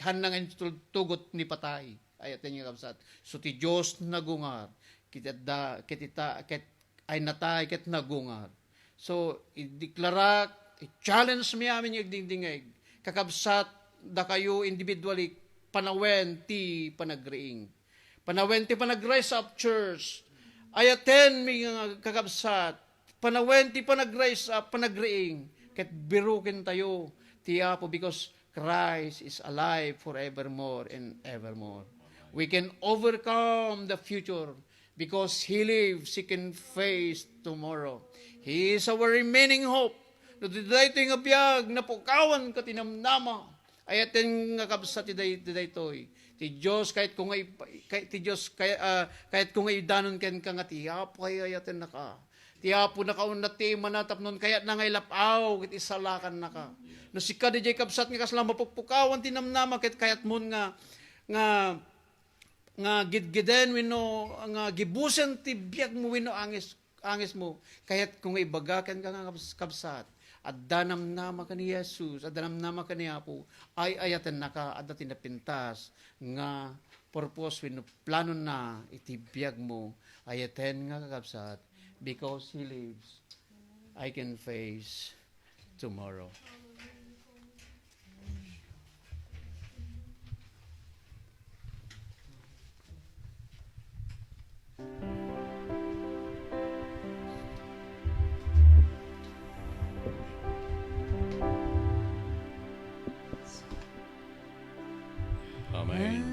[SPEAKER 4] Hanangan tugot ni patay. Ayaten nga kakabsat. So ti Diyos nagungar. Ay natay ket nagungar. So, i-deklara, i-challenge mi amin yung dingdingeg. Kakabsat da kayo individually panawen ti panagriing. Panawen ti panag-rise up church. I attend mi nga kakabsat. Panawen ti panag-rise up, panagriing. Ket birukin tayo ti Apo because Christ is alive forevermore and evermore. We can overcome the future because He lives, He can face tomorrow. He is our remaining hope. No diday ito nga biyag, napukawan ka tinamnama. Ay atin nga kabsat diday toy. Ti Diyos kahit kung ay ti Diyos kahit kung ay danon ken ka nga ti Apo ay atin naka. Ti Apo nakaunat ti manatap nun kaya na ngay lapaw ket isalakan naka. No si ka di kabsat nga kasla mapukpukawan tinamnama ket kayat mun nga gidgiden wenno nga gibusen ti biag mo wenno angis mo kayat kung ay bagakan ka nga kabsat. At danam nama ka ni Jesus, at danam nama ka ni Apo, ay ayatan naka, at tinapintas, nga purpose, wino plano na, itibiyag mo, ayaten nga kakabsat, because He lives, I can face tomorrow.
[SPEAKER 1] Amen.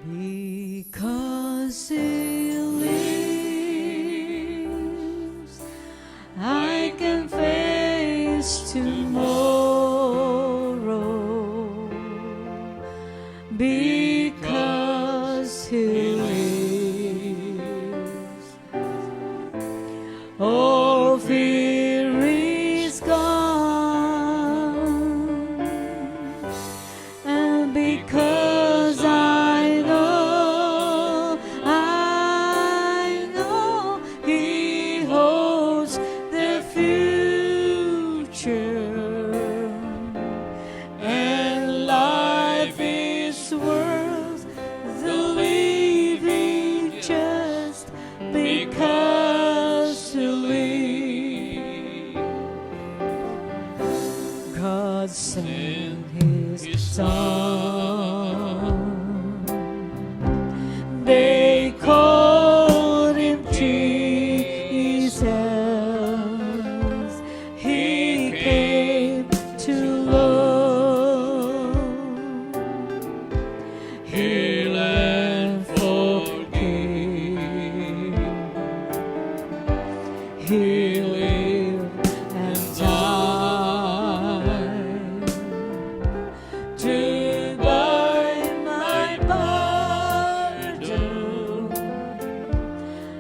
[SPEAKER 2] Because He lives, I can face tomorrow. Because He lives, all fear is gone. And because I know He holds the future, and life is worth the living just because He lives. God sent His Son. They called Him Jesus. He came to love, heal and forgive. He lived and died to buy my pardon.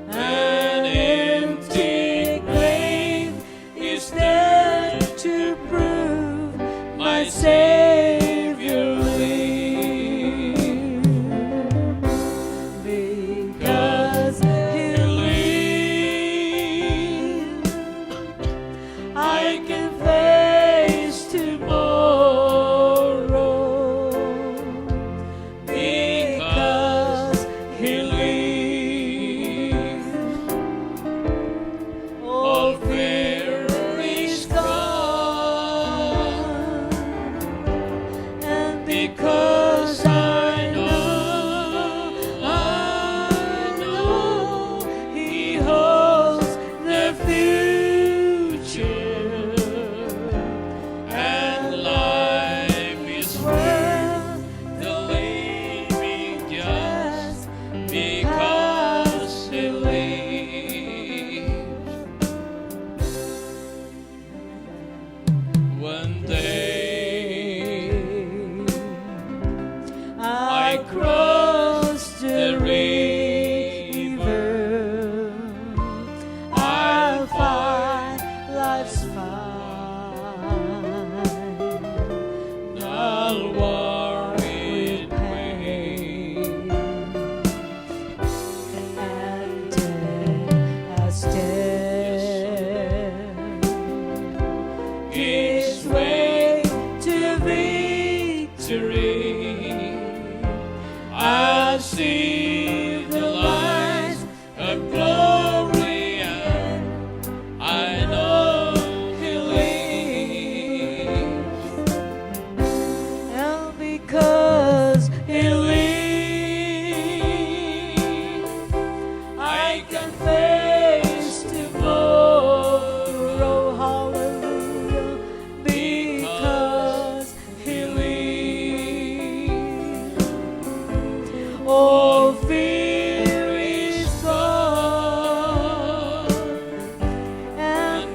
[SPEAKER 2] An empty grave is there to prove my Savior lives. Because He lives, I can face tomorrow. Because He lives, all fear is gone.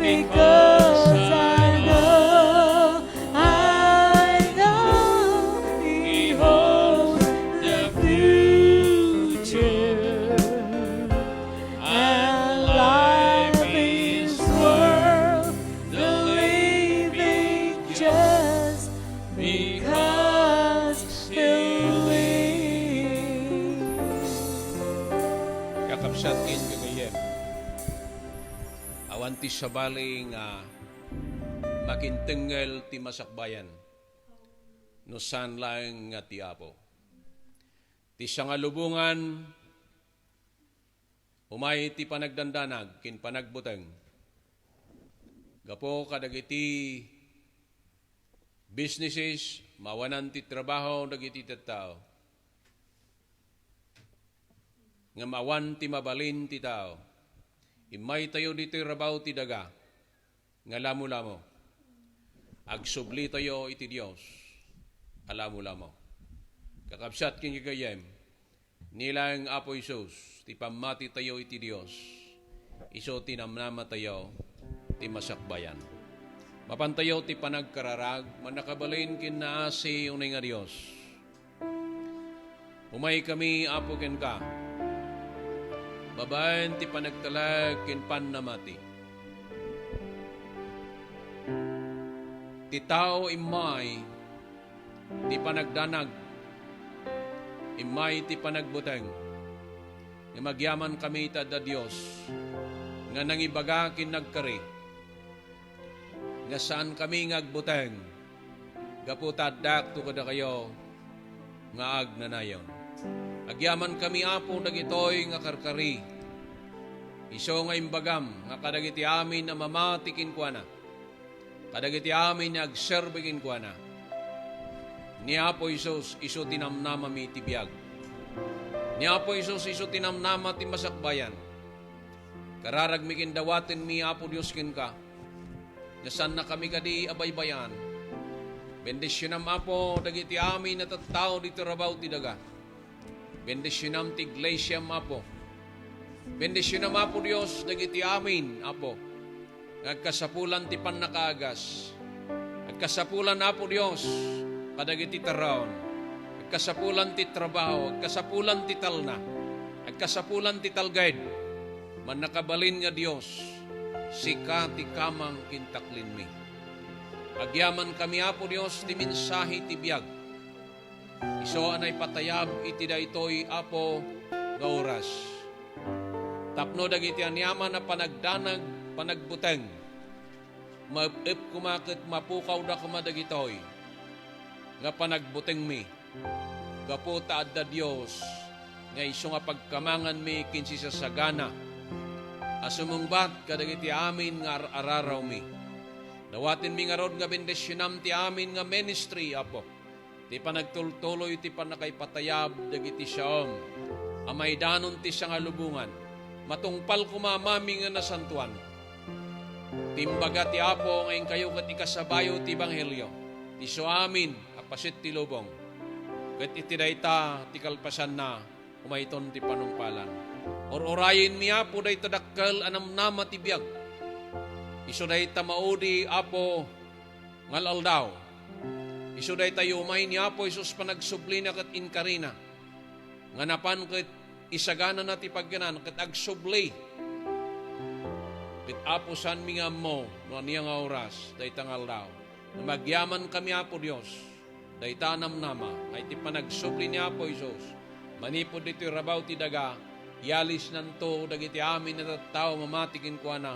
[SPEAKER 2] because I know He holds the future, and life is worth the living just because He lives.
[SPEAKER 1] Kakapsat kin kagayem. Awan ti sabali nga makintengel ti masakbayan. No san lang nga ti Apo. Ti sangalubungan umay ti panagdandanag kin panagbuteng. Gapo kadagiti businesses mawanan ti trabaho dagiti tattao. Nga mawan ti mabalin ti tao. Imay tayo dito rabaw ti daga. Nga lamo-lamo. Agsubli tayo iti Diyos. Alamo-lamo. Kakabsat king gayem. Nilang Apo Isus. Ti pamati tayo iti Diyos. Iso tinamnama tayo. Ti masakbayan. Mapantayo ti panagkararag. Manakabalin kin naasi unay nga Diyos. Umay kami Apo ken ka. Babaen ti panagtalag kin pannamati. Ti tao imay ti panagdanag. Imay ti panagbuteng. Nga magyaman kami tada Dios. Nga nangibaga kin nagkari. Nga saan kami ngagbuteng. Gaputadak to kada kayo nga agnanayon. Agyaman kami Apo dagitoy nga karkari. Iso nga imbagam nga kadagiti amin na mamatikin kuana. Kadagiti amin na agserbikin kuana. Ni Apo Isus iso tinamnama mi tibiyag. Ni Apo Isus iso tinamnama ti masakbayan. Kararag mi kindawaten mi Apo Dios kin ka. Nasan na kami kadi abaybayan. Bendisyonam Apo dagiti amin na tattao dito rabaw ti daga. Bendisyonam ti iglesia Apo. Bendisyonam Apo Dios dagiti amin Apo. Nagkasapulan ti pannakaagas. Nagkasapulan Apo Dios kadagiti tarawon. Nagkasapulan ti trabaho. Nagkasapulan ti talna. Nagkasapulan ti talgayd. Manakabalin nga Dios. Sika ti kamang kintaklin mi. Agyaman kami Apo Dios ti mensahe ti biyag. Iso anay patayab iti daytoy Apo nga oras. Tapno dagiti anyaman na panagdanag, panagbuteng. Maip kumakit mapukaw da kumadagitoy. Nga panagbuteng mi. Gaputa adda Dios. Nga iso nga pagkamangan mi kinsi sa sagana. Asumungbat kadagiti amin nga araraw mi. Dawatin mi nga rod nga bendisyonam ti amin nga ministry Apo. Ti panagtultuloy ti panakaipatayab dagiti siyam. Amay danon ti siyang alubungan. Matungpal kumamami nga nasantuan. Timbaga ti Apo ngayon kayo kat ikasabayo ti Ebanghelyo. Ti so amin apasit ti lubong. Kat iti dayta ti kalpasan na umaiton ti panungpalan. Or-orayin mi Apo dayta dakkel anamnama ti biyag. Iso dayta maudi Apo ngalaldaw. Iso day tayo umay ni Apo Isus panagsubli na kat inkarina. Nga napan kat isagana na ti pagganan kat agsubli. Kat Apo san mi nga mo no niya nga oras day tangal daw. Magyaman kami Apo Dios. Day tanam nama ay ti panagsubli ni Apo Isus. Manipod dito rabaw ti daga. Yalis nanto dagiti amin na tattao mamatikin ko na.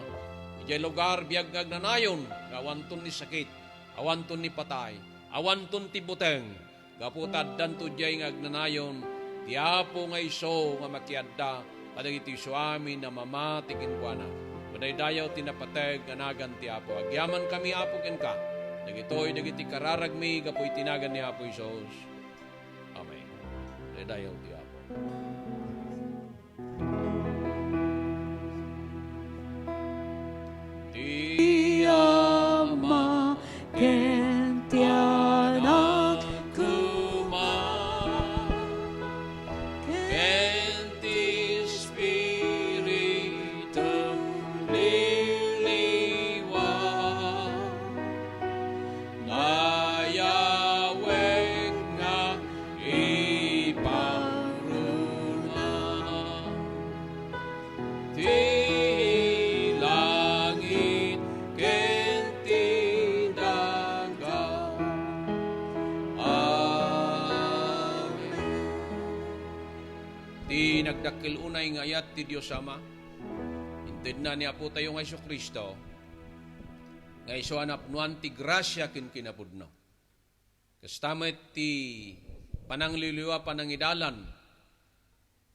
[SPEAKER 1] Ijay lugar biyag nagnanayon. Awanton ni sakit. Awanton ni patay. Awanton ti buteng, gaputad danto jay nga agnanayon, ti Apo nga iso nga makiadda, kadagiti iso amin na mamatikin ko na. Padaydayaw tinapateg anagan ti Apo. Agyaman kami Apo ken ka, dagitoy dagiti kararagmi, gapoy tinagan ni Apo Isos. Amen. Padaydayaw ti Apo. Ti
[SPEAKER 2] Ama ken ti anak
[SPEAKER 1] and the Spirit of liliwanag dagdakil unay nga ayat ti Diyos Ama. Intid na niya po tayo nga Iso Kristo. Nga iso anapnuan ti grasya kin kinapudno. Kastamet ti panangliliwa panangidalan.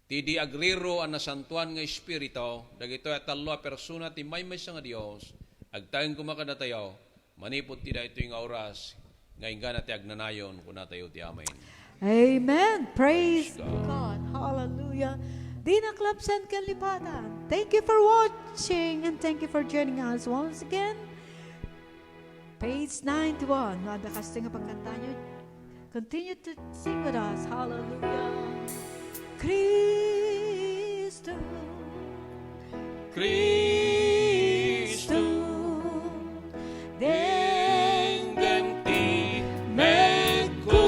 [SPEAKER 1] Ti di agriro ang nasantuan nga Espiritu. Dagito at talo persona ti may nga Diyos. Agtayin kumakada tayo. Manipot ti da ito yung oras. Ngayon nga ti agnanayon kung na tayo ti amen.
[SPEAKER 2] Amen. Praise
[SPEAKER 1] Praise God.
[SPEAKER 2] God. Hallelujah. Dina Klapsan Kalipatan. Thank you for watching and thank you for joining us once again. Page 91. Nadakasting ang pagkanta nyo. Continue to sing with us. Hallelujah. Cristo.
[SPEAKER 1] Cristo,
[SPEAKER 2] Denggem
[SPEAKER 1] ti
[SPEAKER 2] Medku.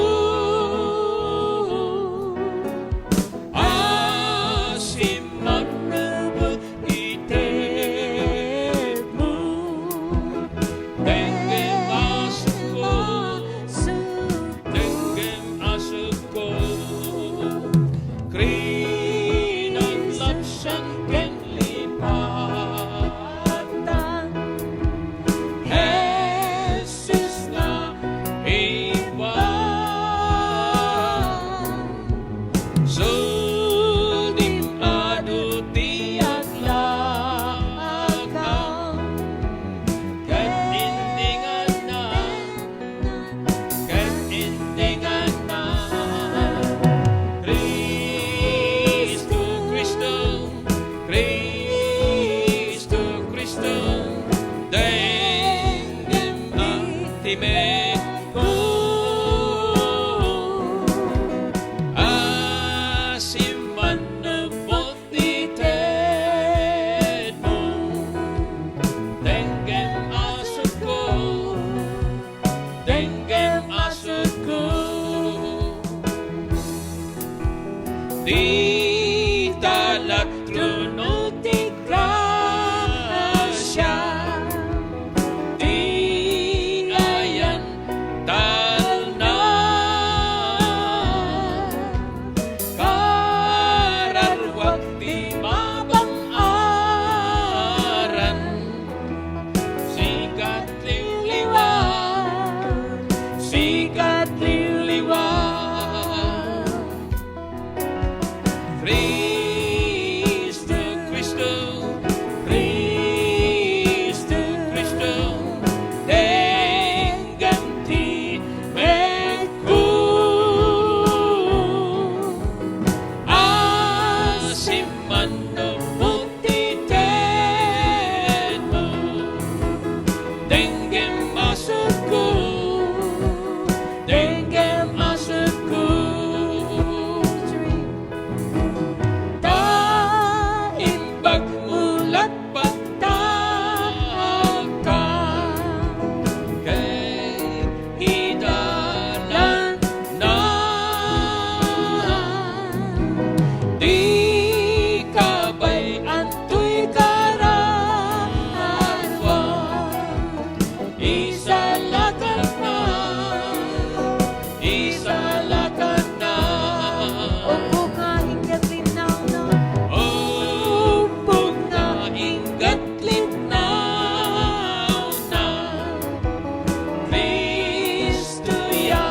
[SPEAKER 1] asim
[SPEAKER 2] Manubot itetmu.
[SPEAKER 1] Denggem asuko,
[SPEAKER 2] Suku.
[SPEAKER 1] denggem asuko. Krinan lapsan ken lipatan. Jesus na iwan. Suldim adu tiyak lakang. Katintingan na, katintingan na. Cristo, Cristo, Cristo, Cristo, denggem atimek ko. Asim manubot ited mo, denggem asod ko, denggem asod ko. Di talat trono ti grasya, di ayan talna, kararwag ti mabang-aran, sikat liliwan, sikat liliwan. Cristo, Cristo, Cristo, Cristo, denggam ti medku. Asim manubot ited mo, denggam asod ko, denggam asod ko. Taimbag mulat pagtaka, kay idalan na. Di kabay antoy karanwan, isalakan na, isalakan na.
[SPEAKER 2] Opo nga ingat linaw na.
[SPEAKER 1] Upog na ingat linaw na, Kristo ya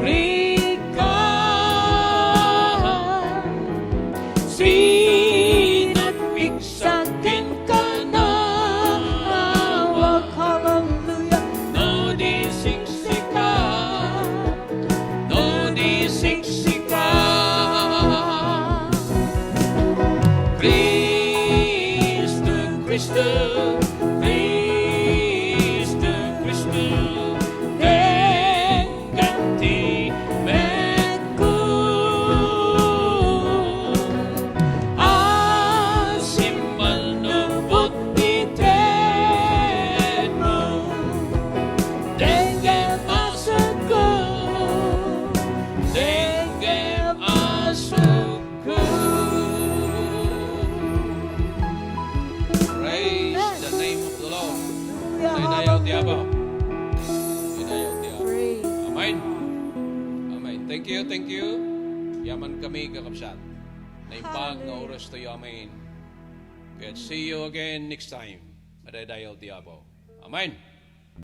[SPEAKER 1] rikan. Sinapig sa akin ka na,
[SPEAKER 2] Awag. Hallelujah.
[SPEAKER 1] no di siksika, no di siksika. Cristo, Cristo, Cristo, Cristo, denggam ti medku. Asim manubot ited mo, denggam asod ko, denggam asod ko. Praise the name of the Lord. Dayaw ti Aba. Dayaw ti Aba.
[SPEAKER 2] Praise.
[SPEAKER 1] Amen. Amen. Thank you, thank you. Yaman kami kakapsat. Naimpag nga oras tayo, amen. Kaya see you again next time. Madadayaw ti Apo. Amen.